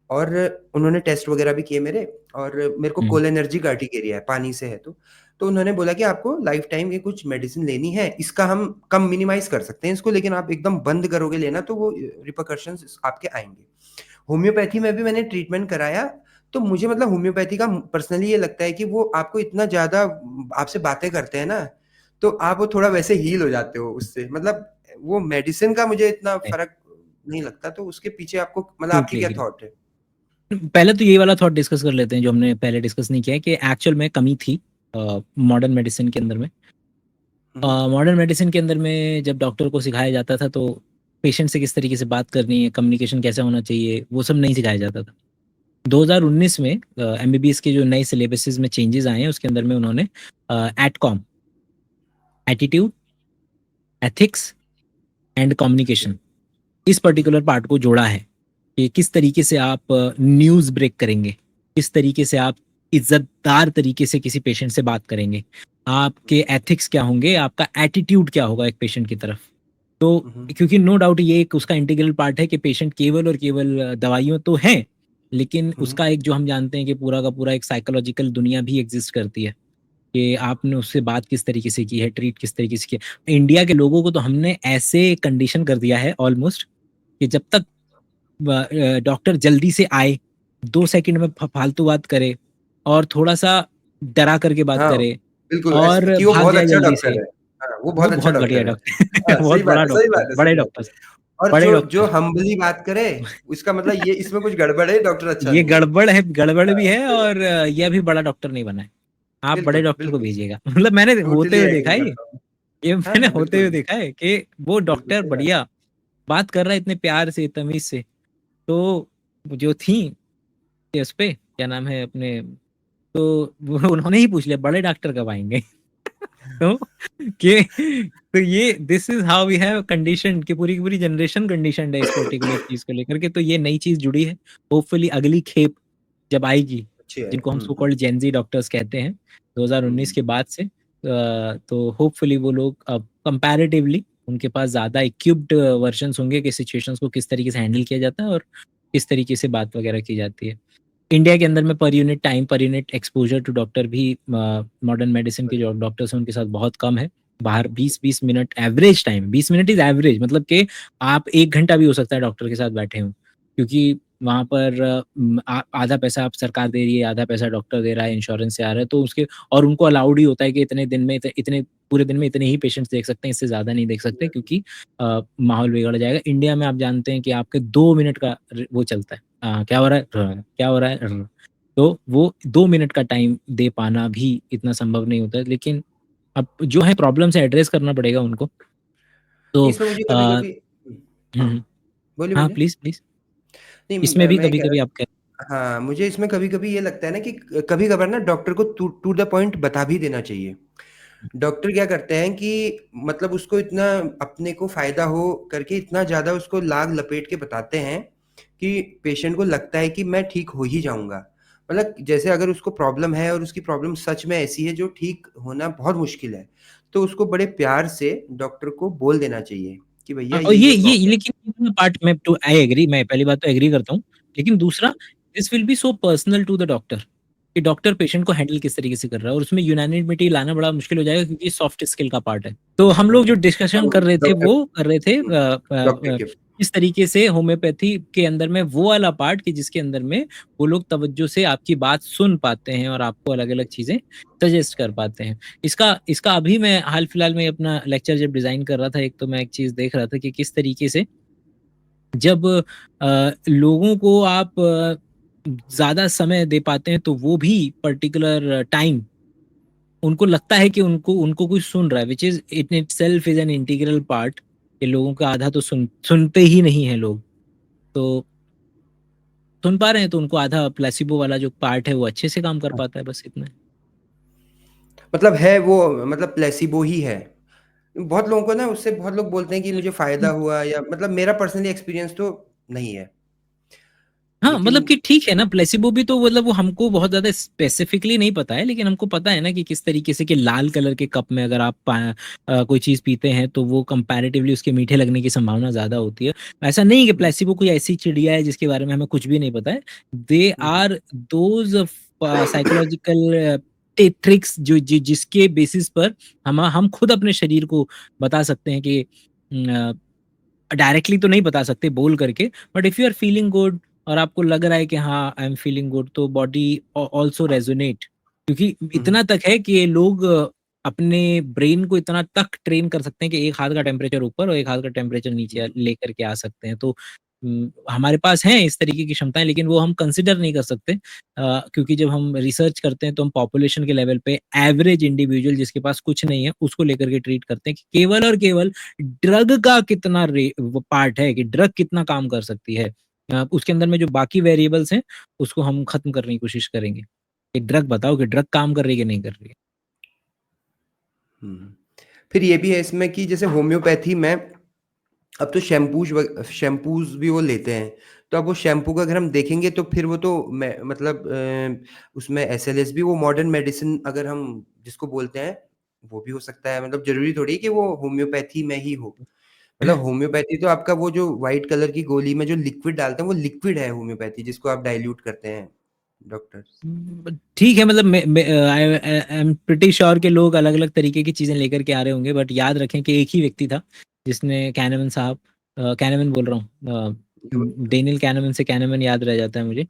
और उन्होंने टेस्ट वगैरह भी किए मेरे, और मेरे को हुँ, कोलिनर्जिक अर्टिकेरिया है, पानी से है तो। तो उन्होंने बोला कि आपको लाइफ टाइम ये कुछ मेडिसिन लेनी है, इसका हम कम मिनिमाइज़ कर सकते हैं इसको, लेकिन आप एकदम बंद करोगे लेना तो वो रिपरकशंस आपके आएँगे। होम्योपैथी में भी मैंने ट्रीटमेंट कराया, तो मुझे मतलब होम्योपैथी का पर्सनली ये लगता है कि वो आपको इतना ज़्यादा आपसे बातें करते हैं ना, तो आप वो थोड़ा वैसे हील हो जाते हो उससे। मतलब वो मेडिसिन का मुझे इतना नहीं, फ़र्क नहीं लगता, तो उसके पीछे आपको मतलब आपकी टोटली क्या एग्री। थॉट है? पहले तो ये वाला थॉट डिस्कस कर लेते हैं जो हमने पहले डिस्कस नहीं किया है कि एक्चुअल में कमी थी मॉडर्न मेडिसिन के अंदर में। हुँ, हुँ। मॉडर्न मेडिसिन के अंदर में जब डॉक्टर को सिखाया जाता था तो पेशेंट से किस तरीके से बात करनी है, कम्युनिकेशन कैसा होना चाहिए, वो सब नहीं सिखाया जाता था। 2019 में एमबीबीएस के जो नए सिलेबसेस में चेंजेस आए हैं उसके अंदर में उन्होंने एटकॉम, attitude, ethics and okay. Communication, इस पर्टिकुलर पार्ट को जोड़ा है कि किस तरीके से आप न्यूज़ ब्रेक करेंगे, किस तरीके से आप इज़्ज़तदार तरीके से किसी पेशेंट से बात करेंगे, हुँ, आपके एथिक्स क्या होंगे, आपका एटीट्यूड क्या होगा एक पेशेंट की तरफ। तो हुँ, हुँ, क्योंकि नो डाउट ये एक उसका इंटीग्रल पार्ट है कि पेशेंट केवल और केवल दवाइयों तो हैं, लेकिन हुँ, उसका एक जो हम जानते हैं कि पूरा का पूरा एक साइकोलॉजिकल दुनिया भी एग्ज़िस्ट करती है, कि आपने उससे बात किस तरीके से की है, ट्रीट किस तरीके से किया। इंडिया के लोगों को तो हमने ऐसे कंडीशन कर दिया है ऑलमोस्ट कि जब तक डॉक्टर जल्दी से आए, 2 सेकंड में फालतू बात करे और थोड़ा-सा डरा करके बात हाँ, करे बिल्कुल और कि वो भाग बहुत जाए अच्छा जल्दी से, डॉक्टर है। हाँ, वो वो बहुत अच्छा बहुत बढ़िया डॉक्टर है। डॉक्टर हाँ, बहुत बड़ा सही डॉक्टर, बात है, बड़े सही बात है। डॉक्टर्स। और बड़े जो जो डॉक्टर। हम्बली बात करे, उसका मतलब ये इसमें कुछ गड़बड़ है, डॉक्टर अच्छा ये नहीं है। गड़बड़ है, गड़बड़ भी है, हाँ, और ये अभी बड़ा डॉक्टर नहीं बना है। आप बड़े बिल्कुल, डॉक्टर को बिल्कुल। भेजिएगा। मतलब मैंने होते टोटली हुए देखा एग्री है ये। करता हूँ। ये हाँ, मैंने हाँ, होते हुए बिल्कुल। देखा है कि वो बिल्कुल डॉक्टर सही बात। बढ़िया बात कर रहा है, इतने प्यार से, तमीज से। तो जो थी उस पे क्या नाम है अपने, तो उन्होंने ही पूछ लिया बड़े डॉक्टर कब आएंगे। तो कि तो ये this is how we have condition, कि पूरी की पूरी जनरेशन कंडीशनड है इस पर्टिकुलर चीज को लेकर के। तो ये नई चीज जुड़ी है। होपफुली अगली खेप जब आएगी, अच्छी है। जिनको हम सो कॉल्ड जेनजी डॉक्टर्स कहते हैं, 2019 हुँ। के बाद से, तो होपफुली वो लोग अब कंपैरेटिवली उनके पास ज्यादा इक्विप्ड वर्जन्स होंगे कि सिचुएशंस को किस तरीके से हैंडल किया जाता है और किस तरीके से बात वगैरह की जाती है। इंडिया के अंदर में per unit time, per unit exposure to doctor भी मॉडर्न मेडिसिन के जो डॉक्टर्स हैं उनके साथ बहुत कम है। बाहर 20-20 minute average time, 20 minute is average, मतलब कि आप 1 घंटा भी हो सकता है डॉक्टर के साथ बैठे हो, क्योंकि वहां पर आधा पैसा आप सरकार दे रही है, आधा पैसा डॉक्टर दे रहा है, इंश्योरेंस से आ रहा है, तो उसके और उनको अलाउड ही होता है कि इतने दिन में इतने पूरे दिन में इतने ही पेशेंट्स देख सकते हैं, इससे ज्यादा नहीं देख सकते, क्योंकि माहौल बिगड़ जाएगा। इंडिया में आप जानते हैं कि आपके 2 मिनट का वो चलता है, क्या हो रहा है, क्या हो रहा है, तो वो 2 मिनट का टाइम दे पाना भी इतना संभव नहीं होता है। लेकिन अब जो है प्रॉब्लम से एड्रेस करना पड़ेगा उनको। तो इसमें मुझे आ, कभी-कभी हाँ, बोलिए, हाँ बोलिए। Please please. नहीं, इसमें भी मैं ये कभी कह कभी रहा आप कह। था, हाँ, मुझे इसमें कभी-कभी ये लगता है ना कि कभी-कभार ना डॉक्टर को टू टू द पॉइंट बता भी देना चाहिए। डॉक्टर क्या करते हैं कि मतलब उसको इतना अपने को फ़ायदा हो करके इतना ज़्यादा उसको लाग लपेट के बताते हैं कि पेशेंट को लगता है कि मैं ठीक हो ही जाऊँगा। मतलब जैसे अगर उसको प्रॉब्लम है और उसकी प्रॉब्लम सच में ऐसी है जो ठीक होना बहुत मुश्किल है, तो उसको बड़े प्यार से डॉक्टर को बोल देना चाहिए कि भैया और ये प्रॉब्लम लेकिन पार्ट में टू आई एग्री, मैं पहली बात तो एग्री करता हूँ। लेकिन दूसरा, this will be so personal to the doctor, कि डॉक्टर पेशेंट को हैंडल किस तरीके से कर रहा है, और उसमें यूनानिमिटी लाना बड़ा मुश्किल हो जाएगा, क्योंकि सॉफ्ट स्किल का पार्ट है। तो हम लोग जो डिस्कशन कर रहे थे डॉक्टर वो कर रहे थे डॉक्टर के इस तरीके से होम्योपैथी के अंदर में वो वाला पार्ट, कि जिसके अंदर में वो लोग तवज्जो से आपकी बात सुन पाते हैं और आपको अलग अलग चीजें सजेस्ट कर पाते हैं। इसका इसका अभी मैं हाल फिलहाल में अपना लेक्चर जब डिजाइन कर रहा था, एक तो मैं एक चीज देख रहा था कि किस तरीके से जब लोगों को आप ज्यादा समय दे पाते हैं, तो वो भी पर्टिकुलर टाइम उनको लगता है कि उनको उनको कोई सुन रहा है, which is it it self is an integral part, कि लोगों का आधा तो सुनते ही नहीं है लोग। तो सुन पा रहे हैं तो उनको आधा प्लेसिबो वाला जो पार्ट है वो अच्छे से काम कर पाता है, बस इतना। मतलब है वो, मतलब प्लेसिबो ही है। बहुत लोगों को ना उससे बहुत लोग बोलते हैं कि मुझे फ़ायदा हुआ, या मतलब मेरा पर्सनली एक्सपीरियंस तो नहीं है। हाँ, लेकिन मतलब कि ठीक है ना, प्लेसिबो भी तो मतलब वो हमको बहुत ज्यादा स्पेसिफिकली नहीं पता है, लेकिन हमको पता है ना कि किस तरीके से, कि लाल कलर के कप में अगर आप कोई चीज पीते हैं तो वो कंपैरेटिवली उसके मीठे लगने की संभावना ज्यादा होती है। ऐसा नहीं है कि प्लेसिबो कोई ऐसी चिड़िया है जिसके बारे में हमें कुछ भी नहीं पता है। दे हुँ, हुँ। आर दोज साइकोलॉजिकल ट्रिक्स जिसके बेसिस पर हम खुद अपने शरीर को बता सकते हैं कि डायरेक्टली तो नहीं बता सकते बोल करके, but if you are feeling good और आपको लग रहा है कि हाँ आई एम फीलिंग गुड, तो बॉडी ऑल्सो रेजोनेट। क्योंकि हुँ, हुँ। इतना तक है कि ये लोग अपने ब्रेन को इतना तक ट्रेन कर सकते हैं कि एक हाथ का टेम्परेचर ऊपर और एक हाथ का टेम्परेचर नीचे लेकर के आ सकते हैं। तो हमारे पास है इस तरीके की क्षमताएं, लेकिन वो हम कंसिडर नहीं कर सकते, क्योंकि जब हम रिसर्च करते हैं तो हम पॉपुलेशन के लेवल पे एवरेज इंडिविजुअल जिसके पास कुछ नहीं है उसको लेकर के ट्रीट करते हैं, कि केवल और केवल ड्रग का कितना पार्ट है, कि ड्रग कितना काम कर सकती है। उसके अंदर में जो बाकी वेरिएबल्स हैं उसको हम खत्म करने की कोशिश करेंगे, कि ड्रग बताओ कि ड्रग काम कर रही है कि नहीं कर रही है। हुँ। फिर ये भी है इसमें कि जैसे होम्योपैथी में अब तो शैम्पूज़ भी वो लेते हैं। तो अब वो शैम्पू का अगर हम देखेंगे तो फिर वो तो मैं मतलब उसमें एसएलएस भी वो मॉडर्न मेडिसिन अगर हम जिसको बोलते हैं, वो भी हो सकता है। मतलब ज़रूरी थोड़ी है कि वो होम्योपैथी में ही हो। मतलब होम्योपैथी तो आपका वो जो व्हाइट कलर की गोली में जो लिक्विड डालते हैं, वो लिक्विड है होम्योपैथी, जिसको आप डाइल्यूट करते हैं डॉक्टर्स। ठीक है, मतलब आई एम प्रिटी श्योर के लोग अलग अलग तरीके की चीजें लेकर के आ रहे होंगे, बट याद रखें कि एक ही व्यक्ति था जिसने कैनमन साहब, कैनमन बोल रहा हूँ, डेनियल कैनमन से कैनमन याद रह जाता है मुझे,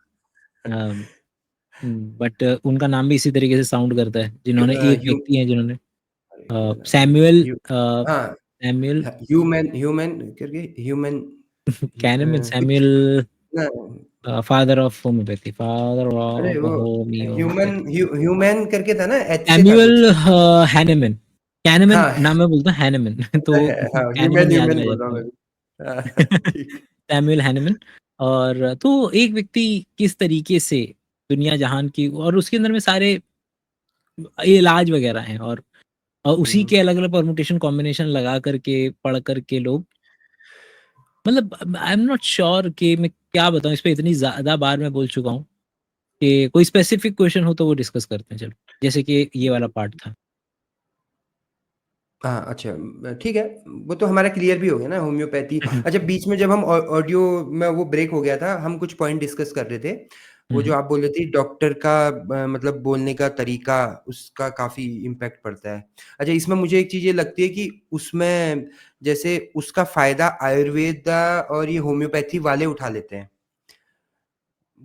बट उनका नाम भी इसी तरीके से साउंड करता है, यू जिन्होंने अ, एक यू व्यक्ति हैं जिन्होंने अरे क्या नाम है? सैमुअल यू हाँ, सैमुअल ह्यूमन ह्यूमन करके ह्यूमन कैनमन, कुछ सैमुअल ना। फादर ऑफ होम्योपैथी, फादर अरे ऑफ वो ह्यूमन होम्योपैथी। ह्यूमन करके था ना, एच से था सैमुअल कुछ। हैनेमन, कैनमन हाँ नाम मैं बोलता हूँ, हैनेमन तो हाँ, कैनमन ह्यूमन याद ह्यूमन रह बोल रहा हूँ जाता मैं भी। हाँ, है। ठीक। Samuel Hahnemann. और तो एक व्यक्ति किस तरीके से दुनिया जहान की, और उसके अंदर में सारे इलाज वगैरह हैं, और उसी हम्म। के अलग अलग परमुटेशन कॉम्बिनेशन लगा करके पढ़ करके लोग, मतलब आई एम नॉट श्योर कि मैं क्या बताऊं इस पे, इतनी ज्यादा बार मैं बोल चुका हूँ कि कोई स्पेसिफिक क्वेश्चन हो तो वो डिस्कस करते हैं, चलो जैसे कि ये वाला पार्ट था। हाँ, अच्छा ठीक है। वो तो हमारा क्लियर भी हो गया ना, होम्योपैथी। अच्छा, बीच में जब हम ऑडियो में वो ब्रेक हो गया था, हम कुछ पॉइंट डिस्कस कर रहे थे। वो जो हम्म। आप बोल रहे थे डॉक्टर का मतलब बोलने का तरीका, उसका काफ़ी इम्पैक्ट पड़ता है। अच्छा, इसमें मुझे एक चीज़ ये लगती है कि उसमें जैसे उसका फ़ायदा आयुर्वेदा और ये होम्योपैथी वाले उठा लेते हैं।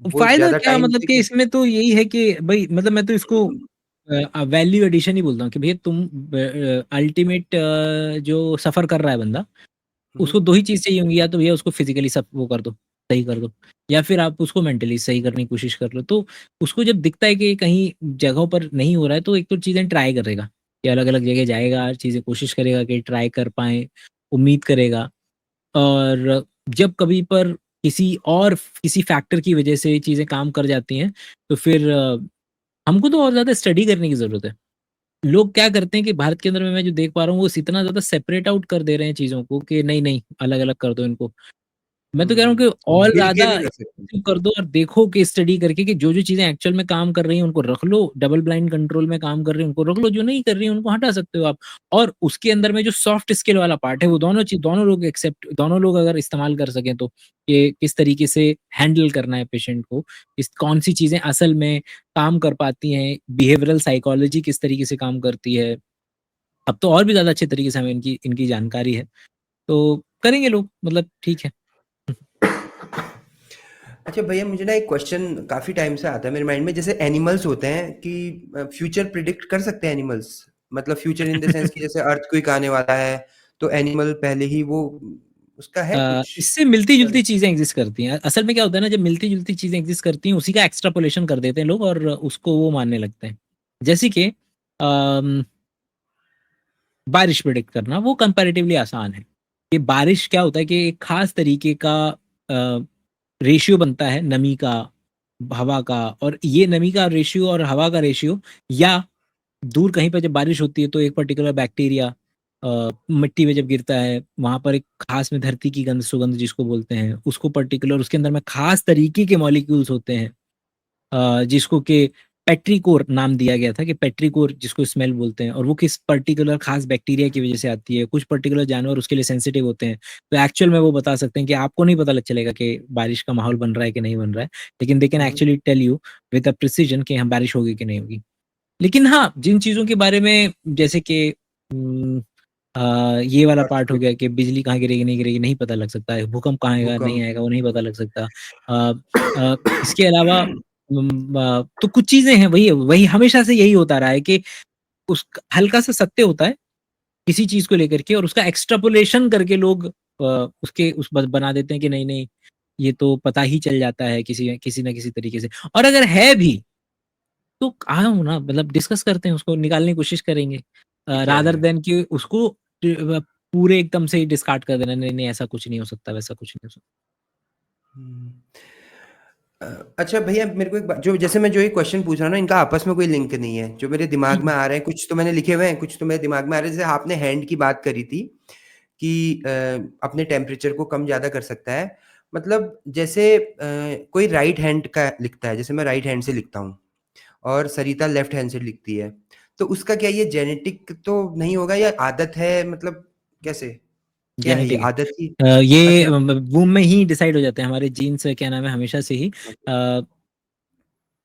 वो फायदा ज़्यादा क्या, टाइम मतलब से कि कि इसमें तो यही है कि भाई, मतलब मैं तो इसको वैल्यू एडिशन ही बोलता हूँ कि भैया तुम अल्टीमेट जो सफर कर रहा है बंदा, हुँ, उसको दो ही चीज चाहिए होंगी, या तो भैया उसको फिजिकली सब वो कर दो, सही कर दो, या फिर आप उसको मेंटली सही करने की कोशिश कर लो। तो उसको जब दिखता है कि कहीं जगहों पर नहीं हो रहा है, तो एक तो चीजें ट्राई करेगा, कि अलग अलग जगह जाएगा, चीजें कोशिश करेगा कि ट्राई कर पाए, उम्मीद करेगा। और जब कभी पर किसी फैक्टर की वजह से चीजें काम कर जाती हैं, तो फिर हमको तो और ज्यादा स्टडी करने की जरूरत है। लोग क्या करते हैं कि भारत के अंदर में मैं जो देख पा रहा हूँ, वो इतना ज्यादा सेपरेट आउट कर दे रहे हैं चीजों को कि नहीं नहीं अलग अलग कर दो इनको। मैं तो कह रहा हूँ कि और मिल के ज्यादा नहीं रख सकते। कर दो, और देखो कि स्टडी करके कि जो जो चीजें एक्चुअल में काम कर रही हैं उनको रख लो, डबल ब्लाइंड कंट्रोल में काम कर रही हैं उनको रख लो, जो नहीं कर रही हैं उनको हटा सकते हो आप। और उसके अंदर में जो सॉफ्ट स्किल वाला पार्ट है, वो दोनों चीज, दोनों लोग एक्सेप्ट, दोनों लोग अगर इस्तेमाल कर सकें तो, कि किस तरीके से हैंडल करना है पेशेंट को, इस कौन सी चीजें असल में काम कर पाती हैं, बिहेवियरल साइकोलॉजी किस तरीके से काम करती है। अब तो और भी ज्यादा अच्छे तरीके से हमें इनकी इनकी जानकारी है, तो करेंगे लोग, मतलब ठीक है। अच्छा भैया, मुझे ना एक क्वेश्चन काफ़ी टाइम से आता है मेरे माइंड में। जैसे एनिमल्स होते हैं कि फ्यूचर प्रिडिक्ट कर सकते हैं एनिमल्स, मतलब फ्यूचर इन द सेंस कि जैसे अर्थक्वेक आने वाला है, तो एनिमल पहले ही वो उसका है कुछ इससे मिलती-जुलती पर। चीज़ें एग्ज़िस्ट करती हैं। असल में क्या होता है ना, जब मिलती-जुलती चीज़ें एग्ज़िस्ट करती हैं, उसी का एक्सट्रापोलेशन कर देते हैं लोग और उसको वो मानने लगते हैं। जैसे कि बारिश प्रेडिक्ट करना, वो कंपैरेटिवली आसान है। कि बारिश क्या होता है कि एक ख़ास तरीके का रेशियो बनता है नमी का, हवा का, और ये नमी का रेशियो और हवा का रेशियो, या दूर कहीं पे जब बारिश होती है तो एक पर्टिकुलर बैक्टीरिया मिट्टी में जब गिरता है, वहां पर एक खास में धरती की गंध, सुगंध जिसको बोलते हैं, उसको पर्टिकुलर उसके अंदर में खास तरीके के मॉलिक्यूल्स होते हैं, जिसको कि पेट्रिकोर नाम दिया गया था, कि पेट्रिकोर जिसको स्मेल बोलते हैं, और वो किस पर्टिकुलर खास बैक्टीरिया की वजह से आती है। कुछ पर्टिकुलर जानवर उसके लिए सेंसिटिव होते हैं, तो एक्चुअल में वो बता सकते हैं कि आपको नहीं पता लग चलेगा कि बारिश का माहौल बन रहा है कि नहीं बन रहा है, लेकिन they can hmm, actually tell you with a precision कि हम बारिश होगी कि नहीं होगी। लेकिन हाँ, जिन चीज़ों के बारे में, जैसे कि उम, ये वाला पार्ट हो अर्थक्वेक, गया कि बिजली कहाँ गिरेगी, नहीं गिरेगी, नहीं पता लग सकता है। भूकंप कहाँ आएगा, नहीं भूकंप। आएगा, वो नहीं पता लग सकता। इसके अलावा तो कुछ चीज़ें हैं, वही वही हमेशा से यही होता रहा है कि उस हल्का-सा सत्य होता है किसी चीज़ को लेकर के, और उसका एक्सट्रापोलेशन करके लोग उसके उस ब बना देते हैं कि नहीं, नहीं, ये तो पता ही चल जाता है किसी किसी न किसी तरीके से। और अगर है भी, तो आओ ना, मतलब डिस्कस करते हैं, उसको निकालने की कोशिश करेंगे, ठीक रादर है। देन कि उसको पूरे एकदम से ही डिस्कार्ड कर देना, नहीं नहीं ऐसा कुछ नहीं हो सकता, वैसा कुछ नहीं हो सकता। हुँ। अ, अच्छा भैया, मेरे को एक बात, जो जैसे मैं जो ये क्वेश्चन पूछ रहा हूँ ना, इनका आपस में कोई लिंक नहीं है। जो मेरे दिमाग में आ रहे हैं, कुछ तो मैंने लिखे हुए हैं, कुछ तो मेरे दिमाग में आ रहे हैं। जैसे आपने हैंड की बात करी थी कि अपने टेम्परेचर को कम ज़्यादा कर सकता है। मतलब जैसे कोई राइट हैंड का लिखता है, जैसे मैं राइट हैंड से लिखता हूँ और सरिता लेफ्ट हैंड से लिखती है, तो उसका क्या ये जेनेटिक तो नहीं होगा या आदत है? मतलब कैसे? क्या है ये, जेनेटिक है। आदत ही? ये अच्छा, वूम में ही डिसाइड हो जाते हैं हमारे जीन्स, क्या नाम है, हमेशा से ही ओके,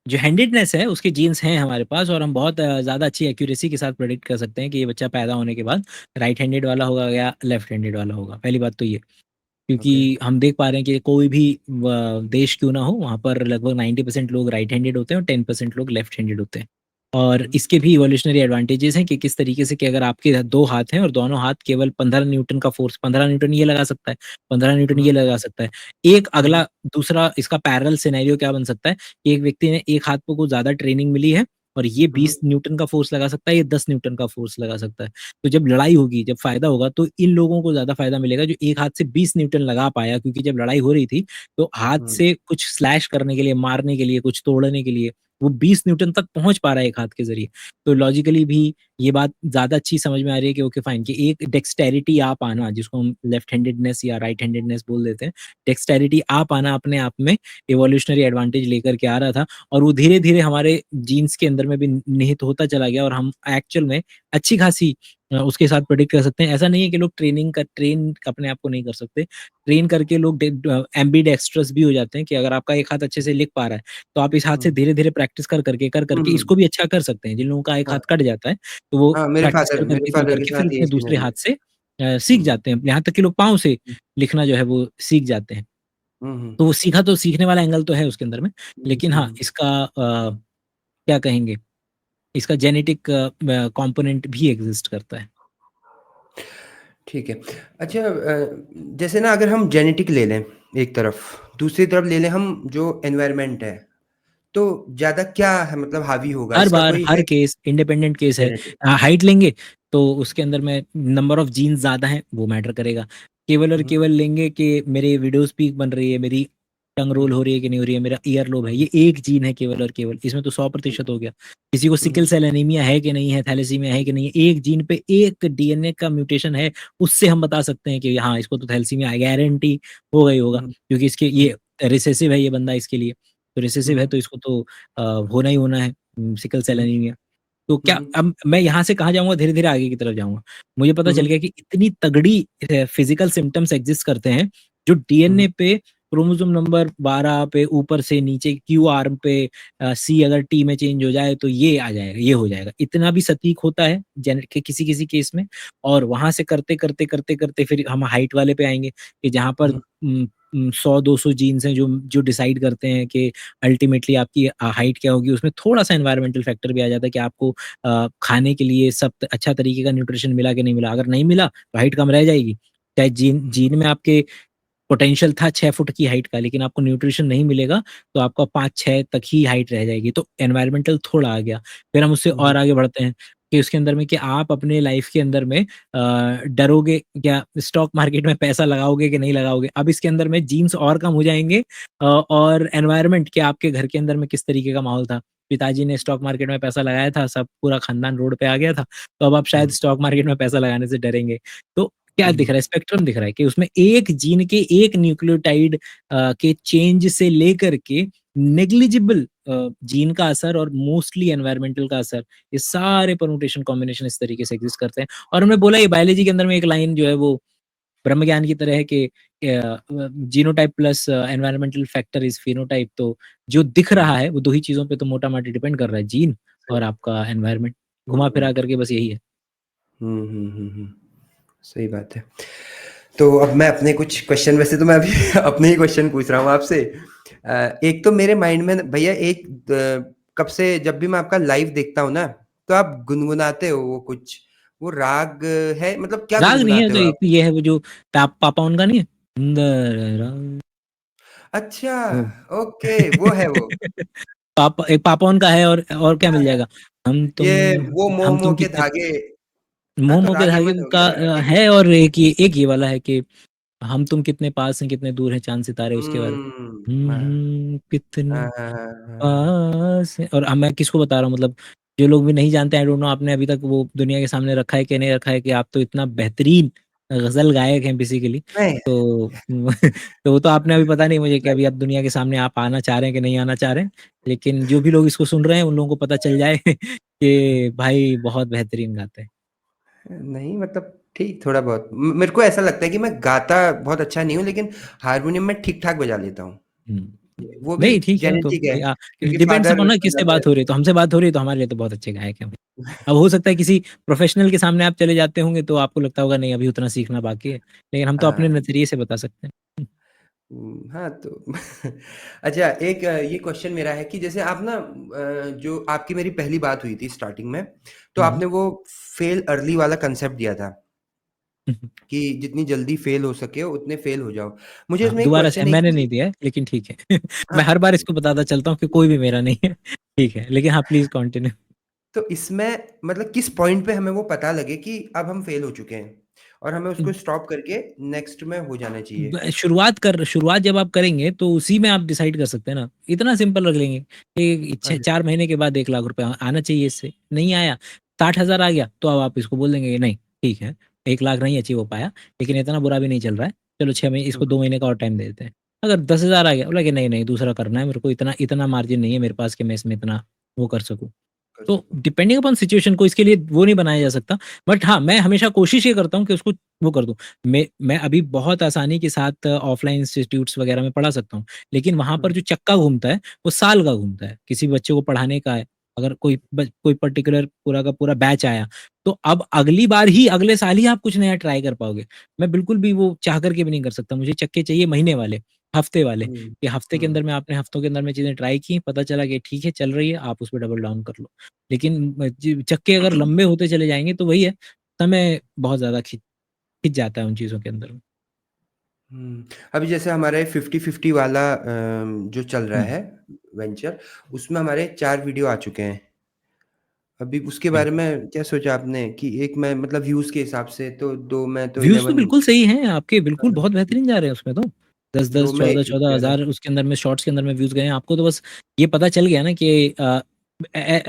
जो हैंडेडनेस है उसके जीन्स हैं हमारे पास, और हम बहुत ज़्यादा अच्छी एक्यूरेसी के साथ प्रेडिक्ट कर सकते हैं कि ये बच्चा पैदा होने के बाद राइट हैंडेड वाला होगा या लेफ्ट हैंडेड वाला होगा। पहली बात तो ये, ओके। क्योंकि हम देख पा रहे हैं कि कोई भी देश क्यों ना हो, वहाँ पर लगभग 90% लोग राइट हैंडेड होते हैं और 10% लोग लेफ्ट हैंडेड होते हैं। और इसके भी इवोल्यूशनरी एडवांटेजेस हैं कि किस तरीके से कि अगर आपके 2 हाथ हैं और दोनों हाथ केवल 15 न्यूटन का फ़ोर्स 15 न्यूटन ये लगा सकता है, 15 न्यूटन हुँ, ये लगा सकता है। एक अगला दूसरा इसका पैरेलल सिनेरियो क्या बन सकता है कि एक व्यक्ति ने एक हाथ पे कुछ ज़्यादा ट्रेनिंग मिली है और ये हुँ, 20 न्यूटन का फ़ोर्स लगा सकता है, ये 10 न्यूटन का फ़ोर्स लगा सकता है। तो जब लड़ाई होगी, जब फ़ायदा होगा तो इन लोगों को ज़्यादा फ़ायदा मिलेगा जो एक हाथ से 20 न्यूटन लगा पाया क्योंकि जब लड़ाई हो रही थी, तो हाथ हुँ, से कुछ स्लैश करने के लिए, मारने के लिए, कुछ तोड़ने के लिए वो 20 न्यूटन तक पहुँच पा रहा है एक हाथ के ज़रिए। तो लॉजिकली भी ये बात ज़्यादा अच्छी समझ में आ रही है कि ओके फाइन कि एक डेक्सटेरिटी आ पाना जिसको हम लेफ्ट हैंडेडनेस या राइट हैंडेडनेस बोल देते हैं। डेक्सटेरिटी आ पाना अपने आप में इवोल्यूशनरी एडवांटेज लेकर के आ रहा था और वो धीरे-धीरे हमारे जीन्स के अंदर में भी निहित होता चला गया और हम एक्चुअल में अच्छी खासी उसके साथ प्रेडिक्ट कर सकते हैं। ऐसा नहीं है कि लोग ट्रेन अपने आप को नहीं कर सकते। ट्रेन करके लोग एम्बीडेक्स्ट्रस भी हो जाते हैं कि अगर आपका एक हाथ अच्छे से लिख पा रहा है, तो आप इस हाथ से हुँ, धीरे-धीरे प्रैक्टिस कर हुँ, करके हुँ। इसको भी अच्छा कर सकते हैं। जिन लोगों का एक हाँ, हाथ कट जाता है, तो वो हाँ, प्रैक्टिस मेरे कर फादर के करके फिर साथ यही अपने दूसरे सिनेरियो हाथ है। से सीख हुँ, जाते हैं। यहाँ तक कि लोग पाँव से हुँ, लिखना जो है वो सीख जाते हैं। हुँ, हुँ, तो वो सीखा तो सीखने वाला एंगल तो है उसके अंदर में, हुँ, लेकिन हाँ, हुँ। इसका क्या कहेंगे, इसका जेनेटिक कंपोनेंट भी एक्सिस्ट करता है। ठीक है। अच्छा जैसे ना अगर हम जेनेटिक ले लें एक तरफ, दूसरी तरफ ले लें हम जो एनवायरनमेंट है, तो ज़्यादा क्या है मतलब हावी होगा? हर इसका बार, कोई हर है केस इंडिपेंडेंट केस है। जेनेटिक? हाइट लेंगे तो उसके अंदर में नंबर ऑफ जीन्स ज़्यादा हैं, वो मैटर करेगा। केवल और हुँ, केवल लेंगे कि मेरे विडोज़ पीक बन रही है, मेरी टंग हुँ, रोल हो रही है कि नहीं हो रही है, मेरा ईयर लोब है, ये एक जीन है केवल और केवल, इसमें तो हुँ, 100% हो गया। किसी को हुँ, सिकल सेल एनीमिया है कि नहीं है, थैलेसीमिया है कि नहीं है, एक जीन पे एक डीएनए का म्यूटेशन है, उससे हम बता सकते हैं कि हाँ, इसको तो थैलेसीमिया है, गारंटी हो गई होगा हुँ, क्योंकि इसके हुँ, ये रिसेसिव है ये बंदा इसके लिए, तो रिसेसिव है हुँ, तो इसको तो होना ही होना है सिकल सेल हुँ, एनीमिया। तो क्या हुँ, अब मैं यहाँ से कहाँ जाऊँगा धीरे-धीरे आगे की तरफ जाऊँगा। मुझे पता चल हुँ, गया कि इतनी तगड़ी फिज़िकल सिम्पटम्स एक्ज़िस्ट करते हैं, जो हुँ, डीएनए पे क्रोमोसोम नंबर 12 पे ऊपर से नीचे क्यू आर्म पे सी अगर टी में चेंज हो जाए तो ये आ जाएगा, ये हो जाएगा। इतना भी सटीक होता है जेनेट के किसी-किसी केस में और वहाँ से करते फिर हम हाइट वाले पे आएँगे कि जहाँ पर हुँ, 100-200 जीन्स हैं जो जो डिसाइड करते हैं कि अल्टीमेटली आपकी हाइट क्या होगी। उसमें थोड़ा-सा एनवायरमेंटल फैक्टर भी आ जाता है कि आपको खाने के लिए सब अच्छा तरीके का न्यूट्रिशन मिला कि नहीं मिला। अगर नहीं मिला तो हाइट कम रह जाएगी। चाहे जीन जीन में आपके पोटेंशियल था 6 फुट की हाइट का लेकिन आपको न्यूट्रिशन नहीं मिलेगा तो आपका 5-6 तक ही हाइट रह जाएगी। तो एनवायरमेंटल थोड़ा आ गया। फिर हम उससे हुँ, और आगे बढ़ते हैं कि उसके अंदर में कि आप अपने लाइफ के अंदर में डरोगे क्या स्टॉक मार्केट में पैसा लगाओगे कि नहीं लगाओगे? अब इसके अंदर में जीन्स और कम हो जाएँगे और एनवायरनमेंट कि आपके घर के अंदर में किस तरीके का माहौल था। पिताजी ने स्टॉक मार्केट में पैसा लगाया था, सब पूरा खानदान रोड पे आ गया था, तो अब आप शायद हुँ, स्टॉक मार्केट में पैसा लगाने से डरेंगे। तो क्या दिख हुँ, रहा है? स्पेक्ट्रम दिख रहा है कि उसमें एक जीन के एक न्यूक्लियोटाइड के चेंज से लेकर के नेग्लिजिबल जीन का असर और मोस्टली एनवायरमेंटल का असर, ये सारे परम्यूटेशन कॉम्बिनेशन इस तरीके से एग्ज़िस्ट करते हैं। और हमने बोला ये बायोलॉजी के अंदर में एक लाइन जो है वो ब्रह्म ज्ञान की तरह है कि genotype plus environmental factor is phenotype तो जो दिख हुँ, रहा है वो 2 ही चीज़ों पे तो मोटा-माटी डिपेंड कर रहा है, जीन सही और बात। आपका एनवायरनमेंट। हुँ, घुमा-फिरा करके बस यही है। हुँ, हुँ, हुँ, हुँ, सही बात है। तो अब मैं अपने कुछ क्वेश्चन वैसे तो मैं अभी अपने ही क्वेश्चन पूछ रहा हूँ आपसे। एक तो मेरे माइंड में भैया एक कब से जब भी मैं आपका लाइव देखता हूँ ना, तो आप गुनगुनाते हो वो कुछ, वो राग है मतलब क्या राग नहीं है गुनगुनाते तो हो एक आप? ये है वो जो पापा उनका नहीं है? सुंदर राग अच्छा, वो। ओके, वो है वो। पापा एक पापा उनका है और क्या हाँ, मिल हाँ, जाएगा? हम तुम ये वो हम मोह-मोह तुम के कितने धागे हाँ, मोह तो मोह के राग धागे अमन हो का गया, ठीक है। है और एक ये वाला है कि हम तुम कितने पास हैं, कितने दूर हैं चाँद सितारे उसके बारे में। हाँ, कितने हाँ, हाँ, हाँ, हाँ, हाँ। पास हैं और अब मैं किसको बता रहा हूँ मतलब जो लोग भी नहीं जानते आई डोंट नो आपने अभी तक वो दुनिया के सामने रखा है कि नहीं रखा है कि आप तो इतना बेहतरीन गज़ल गायक हैं बेसिकली। नहीं, तो तो वो तो आपने अभी पता नहीं मुझे कि नहीं, अभी आप दुनिया के सामने आप आना चाह रहे हैं कि नहीं आना चाह रहे हैं। लेकिन जो भी लोग इसको सुन रहे हैं उन लोगों को पता चल जाए कि भाई बहुत बेहतरीन गाते हैं। नहीं मतलब ठीक थोड़ा बहुत मेरे को ऐसा लगता है कि मैं गाता बहुत अच्छा नहीं हूँ लेकिन हारमोनियम में ठीक-ठाक बजा लेता हूँ। हुँ। वो भी नहीं ठीक है तो जेनेटिक है क्योंकि डिपेंड्स फादर अपॉन ना किससे बजाते बात हो रही है, तो हमसे बात हो रही है तो हमारे लिए तो बहुत अच्छे गायक हैं। अब हो सकता है किसी प्रोफ़ेशनल के सामने आप चले जाते होंगे तो आपको लगता होगा नहीं अभी उतना सीखना बाकी है। लेकिन हम तो अपने हाँ, नज़रिए से बता सकते हैं। हाँ, तो अच्छा एक ये क्वेश्चन मेरा है कि जैसे आप ना जो आपकी मेरी पहली बात हुई थी स्टार्टिंग में, तो हुँ, हुँ। आपने वो फेल अर्ली वाला कांसेप्ट दिया था कि जितनी जल्दी फेल हो सके उतने फेल हो जाओ। मुझे हाँ, इसमें एक दोबारा से क्वेश्चन है मैंने कि नहीं दिया है, लेकिन ठीक है। मैं हाँ, हर बार इसको बताता चलता हूँ कि कोई भी मेरा नहीं है। ठीक है, लेकिन हाँ, प्लीज़ कंटिन्यू। तो इसमें मतलब किस पॉइंट पे हमें वो पता लगे कि अब हम फेल हो चुके हैं और हमें उसको स्टॉप करके नेक्स्ट में हो जाना चाहिए? शुरुआत जब आप करेंगे तो उसी में आप डिसाइड कर सकते हैं ना। इतना सिंपल रख लेंगे कि हाँ 4 महीने के बाद 1 लाख रुपए आना चाहिए इससे, नहीं आया, 60,000 आ गया तो अब आप इसको बोल देंगे कि नहीं ठीक है, 1 लाख नहीं अचीव हो पाया, लेकिन इतना बुरा भी नहीं चल रहा है, चलो 6 महीने हुँ, इसको 2 महीने का और टाइम दे देते हैं। अगर 10,000 आ गया, बोला कि नहीं, नहीं दूसरा करना है मेरे को, इतना इतना मार्जिन नहीं है मेरे पास कि मैं इसमें इतना वो कर सकूँ। कर तो सको। डिपेंडिंग अपॉन सिचुएशन को इसके लिए वो नहीं बनाया जा सकता। बट हाँ, मैं हमेशा कोशिश ये करता हूँ कि उसको वो कर दूँ। मैं अभी बहुत आसानी के साथ ऑफ़लाइन इंस्टीट्यूट्स वगैरह में पढ़ा सकता हूँ। लेकिन वहाँ पर हुँ, जो चक्का घूमता है, वो साल का घूमता है। किसी बच्चे को पढ़ाने का है, अगर कोई पर्टिकुलर पूरा का पूरा बैच आया, तो अब अगली बार ही अगले साल ही आप कुछ नया ट्राई कर पाओगे। मैं बिल्कुल भी वो चाह कर के भी नहीं कर सकता। मुझे चक्के चाहिए महीने वाले, हफ्ते वाले, हुँ, कि हफ्ते के हुँ, अंदर में आपने हफ्तों के अंदर में चीज़ें ट्राई की, पता चला कि ठीक है, चल रही है, आप उसपे डबल डाउन कर लो। लेकिन चक्के अगर लंबे होते चले जाएँगे तो वही है, समय बहुत ज़्यादा खिंच जाता है उन चीज़ों के अंदर में। हुँ। अभी जैसे हमारा ये 50-50 वाला जो चल रहा हुँ, है वेंचर, उसमें हमारे 4 वीडियो आ चुके हैं। अभी उसके बारे बिल्कुल। में क्या सोचा आपने कि एक में मतलब व्यूज़ के हिसाब से तो 2 में तो व्यूज़ तो 11 बिल्कुल सही हैं आपके, बिल्कुल हाँ, बहुत बेहतरीन जा रहे हैं उसमें तो। 2 10-10, में 14-14 11 हज़ार उसके अंदर में शॉर्ट्स के अंदर में व्यूज़ गए हैं। आपको तो बस ये पता चल गया ना कि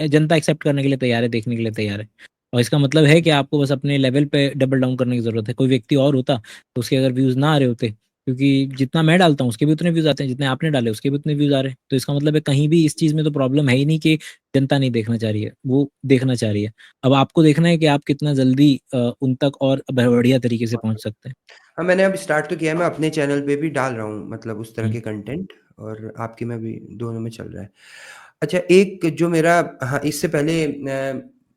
जनता एक्सेप्ट करने के लिए तैयार है, देखने के लिए तैयार है। और इसका मतलब है कि आपको बस अपने लेवल पे डबल डाउन करने की ज़रूरत है। कोई व्यक्ति और होता, तो उसके अगर व्यूज़ ना आ रहे होते, क्योंकि जितना मैं डालता हूँ उसके भी उतने व्यूज़ आते हैं, जितने आपने डाले उसके भी उतने व्यूज़ आ रहे हैं। तो इसका मतलब है कहीं भी इस चीज़ में तो प्रॉब्लम है ही नहीं कि जनता नहीं देखना चाह रही है, वो देखना चाह रही है। अब आपको देखना है कि आप कितना जल्दी उन तक और बढ़िया तरीके से पहुँच सकते हैं। हाँ, मैंने अब स्टार्ट तो किया है, मैं अपने चैनल पे भी डाल रहा हूँ मतलब उस तरह हुँ। के कंटेंट और आपके में भी दोनों में चल रहा है। अच्छा एक जो मेरा हाँ, इससे पहले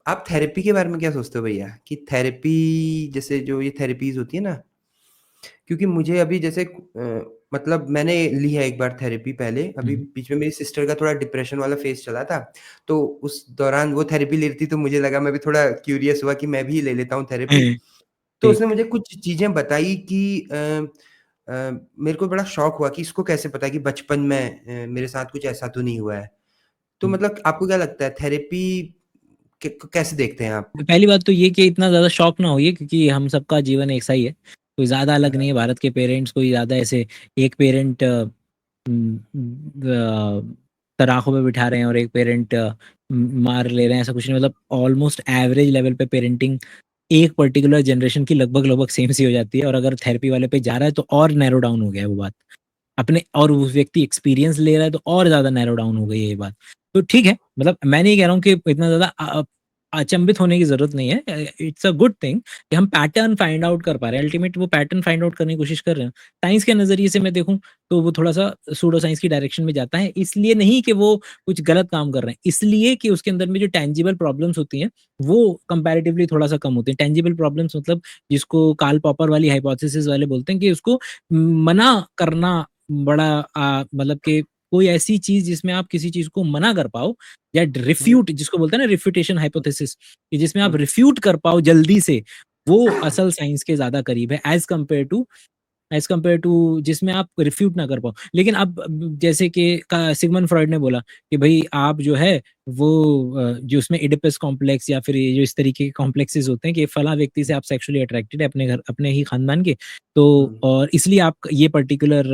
आप थेरेपी के बारे में क्या सोचते हो भैया? कि थेरेपी जैसे जो ये थेरेपीज़ होती है ना, क्योंकि मुझे अभी जैसे मतलब मैंने ली है एक बार थेरेपी पहले, हुँ, अभी हुँ। बीच में मेरी सिस्टर का थोड़ा डिप्रेशन वाला फ़ेज़ चला था, तो उस दौरान वो थेरेपी ले रही थी तो मुझे लगा मैं भी थोड़ा क्यूरियस हुआ कि मैं भी ले लेता हूँ थेरेपी। तो उसने ठीक। मुझे कुछ चीज़ें बताई कि मेरे को बड़ा शॉक हुआ कि इसको कैसे पता है कि बचपन में मेरे साथ कुछ ऐसा तो नहीं हुआ है। तो हुँ। मतलब आपको क्या लगता है थेरेपी कैसे देखते हैं आप? पहली बात तो ये कि इतना ज़्यादा शॉक ना होइए क्योंकि हम सबका जीवन एक सा ही है। कोई ज़्यादा अलग नहीं है, हाँ, भारत के पेरेंट्स कोई ज़्यादा ऐसे एक पेरेंट तराखों पे बिठा रहे हैं और एक पेरेंट मार ले रहे हैं, ऐसा कुछ नहीं। मतलब ऑलमोस्ट एवरेज लेवल पे पेरेंटिंग एक पर्टिकुलर जनरेशन की लगभग-लगभग सेम सी हो जाती है और अगर थेरेपी वाले पे जा रहा है तो और नैरो डाउन हो गया है वो बात। अपने और वो व्यक्ति एक्सपीरियंस ले रहा है तो और ज़्यादा नैरो डाउन हो गई है ये बात। तो ठीक है, मतलब मैं नहीं कह रहा हूँ कि इतना ज़्यादा अचंभित होने की ज़रूरत नहीं है। इट्स अ गुड थिंग कि हम पैटर्न फाइंड आउट कर पा रहे हैं। अल्टीमेट वो पैटर्न फाइंड आउट करने की कोशिश कर रहे हैं। साइंस के नज़रिए से मैं देखूँ तो वो थोड़ा-सा सूडो साइंस की डायरेक्शन में जाता है। इसलिए नहीं कि वो कुछ गलत काम कर रहे हैं, इसलिए कि उसके अंदर में जो टैंजिबल प्रॉब्लम्स होती हैं, वो कंपैरेटिवली थोड़ा-सा कम होती हैं। टैंजिबल प्रॉब्लम्स मतलब जिसको कार्ल पॉपर वाली हाइपोथेसिस वाले बोलते हैं कि उसको मना करना बड़ा मतलब कि कोई ऐसी चीज़ जिसमें आप किसी चीज़ को मना कर पाओ या हुँ, रिफ्यूट जिसको बोलते हैं ना रिफ्यूटेशन हाइपोथेसिस कि जिसमें आप हुँ, रिफ्यूट कर पाओ जल्दी से, वो असल साइंस के ज़्यादा करीब है एज़ कम्पेयर टू जिसमें आप रिफ्यूट ना कर पाओ। लेकिन अब जैसे कि का सिगमंड फ्रॉइड ने बोला कि भई आप जो है वो जो उसमें इडिपस कॉम्प्लेक्स या फिर ये जो इस तरीके के कॉम्प्लेक्सेस होते हैं कि फलाँ व्यक्ति से आप सेक्सुअली अट्रैक्टेड है अपने घर अपने ही खानदान के, तो हुँ, और इसलिए आप ये पर्टिकुलर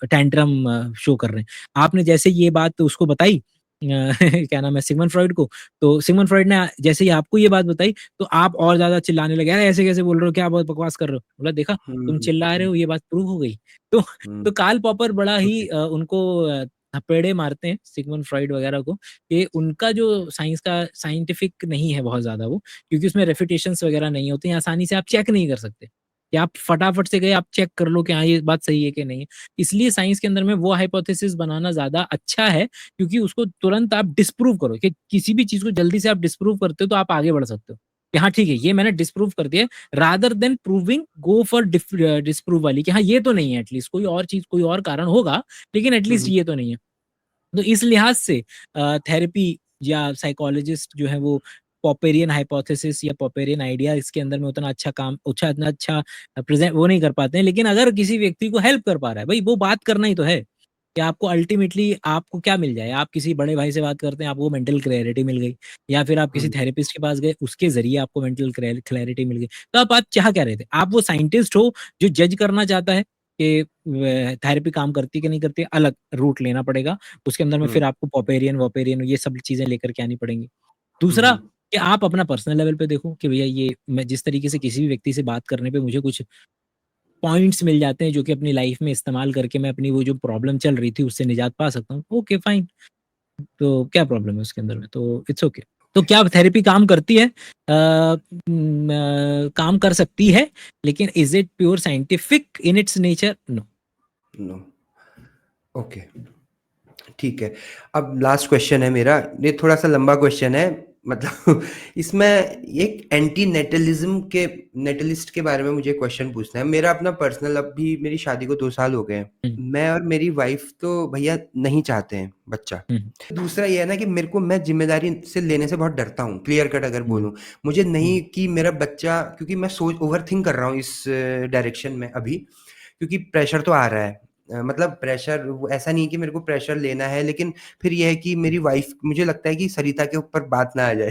टैंट्रम शो कर रहे हैं। आपने जैसे ये बात उसको बताई क्या नाम है सिगमंड फ्रॉइड को, तो सिगमंड फ्रॉइड ने जैसे ही आपको ये बात बताई, तो आप और ज़्यादा चिल्लाने लगे, "अरे! ऐसे कैसे बोल रहे हो? क्या बहुत बकवास कर रहे हो?" बोला, "देखा? हुँ, तुम हुँ, चिल्ला रहे हुँ, हो ये बात प्रूव हो गई। तो हुँ, तो कार्ल पॉपर बड़ा ही ओके, उनको थपेड़े मारते हैं सिगमंड फ्रॉइड वगैरह को कि उनका जो साइंस का साइंटिफिक नहीं है बहुत ज़्यादा वो, क्योंकि उसमें रेफुटेशंस वगैरह नहीं होती हैं, आसानी से आप चेक नहीं कर सकते। कि आप फटाफट से गए आप चेक कर लो कि हाँ, ये बात सही है कि नहीं है। इसलिए साइंस के अंदर में वो हाइपोथेसिस बनाना ज़्यादा अच्छा है, क्योंकि उसको तुरंत आप डिस्प्रूव करो कि किसी भी चीज़ को जल्दी से आप डिस्प्रूव करते हो तो आप आगे बढ़ सकते हो। कि हाँ ठीक है, ये मैंने डिस्प्रूव कर दिया, rather than proving go for disprove वाली कि हाँ ये तो नहीं है, एटलीस्ट कोई और चीज, कोई और कारण होगा, लेकिन हुँ, एटलीस्ट हुँ। ये तो नहीं है। तो इस लिहाज से थेरेपी या साइकोलॉजिस्ट जो है वो पॉपेरियन हाइपोथेसिस या पॉपेरियन आइडिया इसके अंदर में उतना अच्छा काम, उतना अच्छा प्रेजेंट वो नहीं कर पाते हैं, लेकिन अगर किसी व्यक्ति को हेल्प कर पा रहा है, भाई वो बात करना ही तो है कि आपको अल्टीमेटली आपको क्या मिल जाए। आप किसी बड़े भाई से बात करते हैं, आपको मेंटल क्लैरिटी मिल गई, या फिर आप किसी हुँ, थेरेपिस्ट के पास गए, उसके ज़रिए आपको मेंटल क्लैरिटी मिल गई। तो आप चाह क्या रहे थे? आप वो साइंटिस्ट हो जो जज करना चाहता है कि थेरेपी काम करती है कि नहीं करती है, अलग रूट लेना पड़ेगा। उसके अंदर में हुँ, फिर आपको पॉपेरियन ये सब चीज़ें लेकर के आनी पड़ेंगी। हुँ, दूसरा हुँ, कि आप अपना पर्सनल लेवल पे देखो कि भैया ये मैं जिस तरीके से किसी भी व्यक्ति से बात करने पे मुझे कुछ पॉइंट्स मिल जाते हैं जो कि अपनी लाइफ में इस्तेमाल करके मैं अपनी वो जो प्रॉब्लम चल रही थी उससे निजात पा सकता हूँ। ओके फाइन, तो क्या प्रॉब्लम है उसके अंदर में? तो इट्स ओके। तो क्या थेरेपी काम करती है? काम कर सकती है, लेकिन is it pure scientific in its nature? No. No, okay, ठीक है। अब लास्ट क्वेश्चन है मेरा, ये थोड़ा-सा लंबा क्वेश्चन है, मतलब इसमें एक एंटी नेटलिज़्म के नेटलिस्ट के बारे में मुझे क्वेश्चन पूछना है। मेरा अपना पर्सनल, अभी मेरी शादी को 2 साल हो गए हैं। हुँ, मैं और मेरी वाइफ़ तो भैया नहीं चाहते हैं बच्चा। हुँ, दूसरा ये है ना कि मैं ज़िम्मेदारी से लेने से बहुत डरता हूँ, क्लियर कट अगर हुँ, बोलूँ। मुझे नहीं हुँ, कि मेरा बच्चा, क्योंकि मैं ओवरथिंक कर रहा हूँ इस डायरेक्शन में अभी, क्योंकि प्रेशर तो आ रहा है। मतलब प्रेशर वो ऐसा नहीं है कि मेरे को प्रेशर लेना है, लेकिन फिर ये है कि मेरी वाइफ़, मुझे लगता है कि सरिता के ऊपर बात ना आ जाए।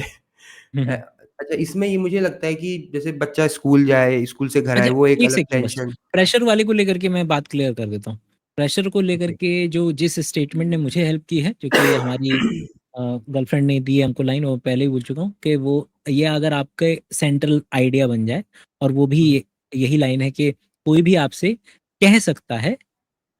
हुँ, अ, हुँ। अच्छा, इसमें ये मुझे लगता है कि जैसे बच्चा स्कूल जाए, स्कूल से घर आए, अच्छा, वो एक 1 अलग सेकंड बस, टेंशन। प्रेशर वाले को लेकर के मैं बात क्लियर कर देता हूँ। प्रेशर को लेकर ओके। के जो जिस स्टेटमेंट ने मुझे हेल्प की है, जो कि हमारी गर्लफ्रेंड ने दी है हमको लाइन, वो पहले ही बोल चुका हूँ कि वो ये अगर आपके सेंट्रल आइडिया बन जाए, और वो भी हुँ, यही लाइन है कि कोई भी आपसे कह सकता है,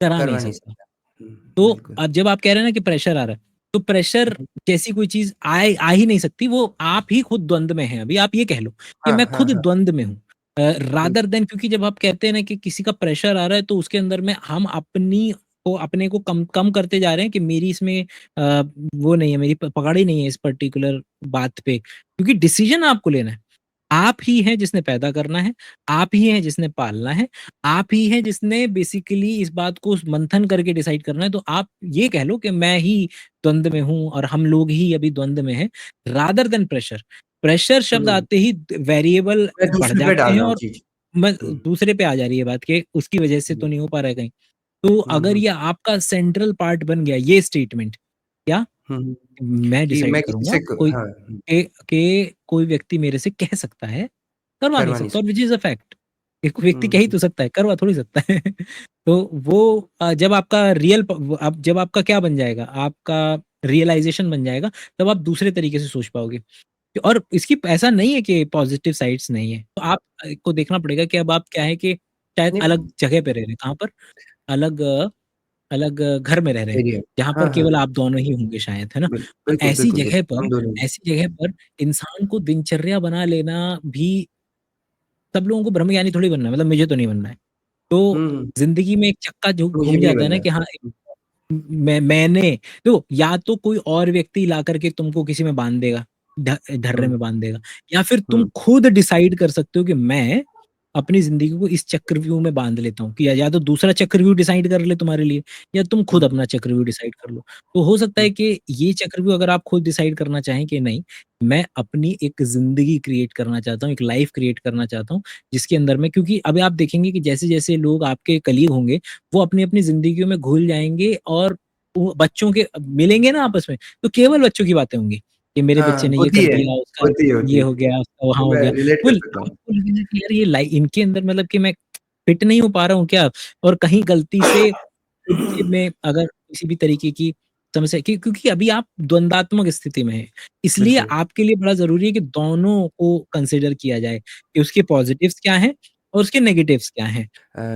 करा नहीं करवा नहीं सकता। सकता। हुँ, तो बिल्कुल। अब जब आप कह रहे हैं ना कि प्रेशर आ रहा है, तो प्रेशर हुँ, जैसी कोई चीज़ आ ही नहीं सकती, वो आप ही खुद द्वंद में हैं। अभी आप ये कह लो कि हाँ, मैं हाँ, खुद हाँ, द्वंद में हूँ। रादर बिल्कुल। देन, क्योंकि जब आप कहते हैं ना कि किसी का प्रेशर आ रहा है, तो उसके अंदर में हम अपने को कम कम करते जा रहे हैं कि मेरी इसमें वो नहीं है, मेरी पकड़ ही नहीं है इस पर्टिकुलर बात पे। क्योंकि डिसीज़न आपको लेना है। आप ही हैं जिसने पैदा करना है, आप ही हैं जिसने पालना है, आप ही हैं जिसने बेसिकली इस बात को मंथन करके डिसाइड करना है। तो आप ये कह लो कि मैं ही द्वंद में हूँ और हम लोग ही अभी द्वंद में हैं, रादर देन प्रेशर। प्रेशर शब्द हुँ, आते ही वेरिएबल मैं बढ़ दूसरे पे जाते डाल हैं, रहा हूँ और चीज़। मैं हुँ, दूसरे पे आ जा रही है बात कि उसकी वजह से तो हुँ, नहीं हो पा रहा है कहीं। तो हुँ, अगर हुँ, ये आपका सेंट्रल पार्ट बन गया ये स्टेटमेंट, क्या हुँ, हुँ, मैं कि डिसाइड मैं किसी करूँगा से क कोई हाँ, हुँ, के कोई व्यक्ति मेरे से कह सकता है, करवा नहीं करवा नहीं सकता, और सकता। Which is a fact. एक व्यक्ति कह हुँ, ही हुँ, तो सकता है, करवा थोड़ी सकता है। तो वो जब आपका अब जब आपका क्या बन जाएगा, आपका रियलाइज़ेशन बन जाएगा, तब आप दूसरे तरीके से सोच पाओगे। और इसकी ऐसा नहीं है कि पॉज़िटिव साइड्स नहीं है। तो आप को देखना पड़ेगा कि अब आप क्या है कि शायद अलग नहीं, जगह पे रह रहे हैं। कहाँ पर? अलग घर में रह रहे हैं, एरिया। जहाँ पर हाँ, हाँ, केवल आप दोनों ही होंगे शायद, है ना? तो बिल्कुल, बिल्कुल, बिल्कुल, हम दोनों ही। ऐसी जगह पर इंसान को दिनचर्या बना लेना भी, सब लोगों को ब्रह्मज्ञानी थोड़ी बनना है, मतलब मुझे तो नहीं बनना है। तो हुँ, हुँ, ज़िंदगी में एक चक्का जो मुझे घूम भी नहीं जाता है ना बनना। कि हाँ, हुँ, मैंने तो या तो कोई और व्यक्ति ला कर के तुमको किसी में बाँध देगा, ढर्रे हुँ, में बाँध देगा, या फिर तुम हुँ, खुद डिसाइड कर सकते हो कि मैं अपनी ज़िंदगी को इस चक्रव्यूह में बाँध लेता हूँ, कि या तो दूसरा चक्रव्यूह डिसाइड कर ले तुम्हारे लिए, या तुम खुद हुँ, अपना चक्रव्यूह डिसाइड कर लो। तो हो सकता हुँ, है कि ये चक्रव्यूह अगर आप खुद डिसाइड करना चाहें कि नहीं, मैं अपनी एक ज़िंदगी क्रिएट करना चाहता हूँ, एक लाइफ़ क्रिएट करना चाहता हूँ, जिसके अंदर में, क्योंकि अभी आप देखेंगे कि जैसे-जैसे लोग आपके कलीग होंगे, वो अपनी-अपनी ज़िंदगियों में घुल जाएँगे, और वो बच्चों के मिलेंगे ना आपस में, तो केवल बच्चों की बातें होंगी, कि मेरे बच्चे हाँ, ने ये होती कर है, दिया, उसका होती है, होती ये है। हो गया, उसका वहाँ तो हो मैं गया। रिलेट वो कर सकता हूँ। आपको लगेगा कि यार ये इनके अंदर, मतलब कि मैं फिट नहीं हो पा रहा हूँ क्या? और कहीं गलती से खुद से मैं अगर किसी भी तरीके की समस्या, क्योंकि अभी आप द्वंदात्मक स्थिति में हैं, इसलिए बिल्कुल। आपके लिए बड़ा ज़रूरी है कि दोनों को कंसिडर किया जाए, कि उसके पॉज़िटिव्स क्या हैं और उसके नेगेटिव्स क्या हैं।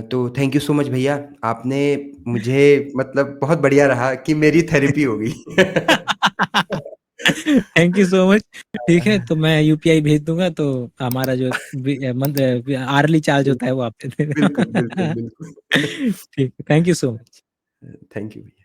तो थैंक यू सो मच भैया, आपने मुझे, मतलब बहुत बढ़िया रहा कि मेरी थेरेपी हो गई। Thank you so much. ठीक है, तो मैं यूपीआई भेज दूँगा, तो हमारा जो आर्ली चार्ज होता है वो आप दे बिल्कुल, बिल्कुल, देना। बिल्कुल। ठीक है, thank you so much. Thank you भैया।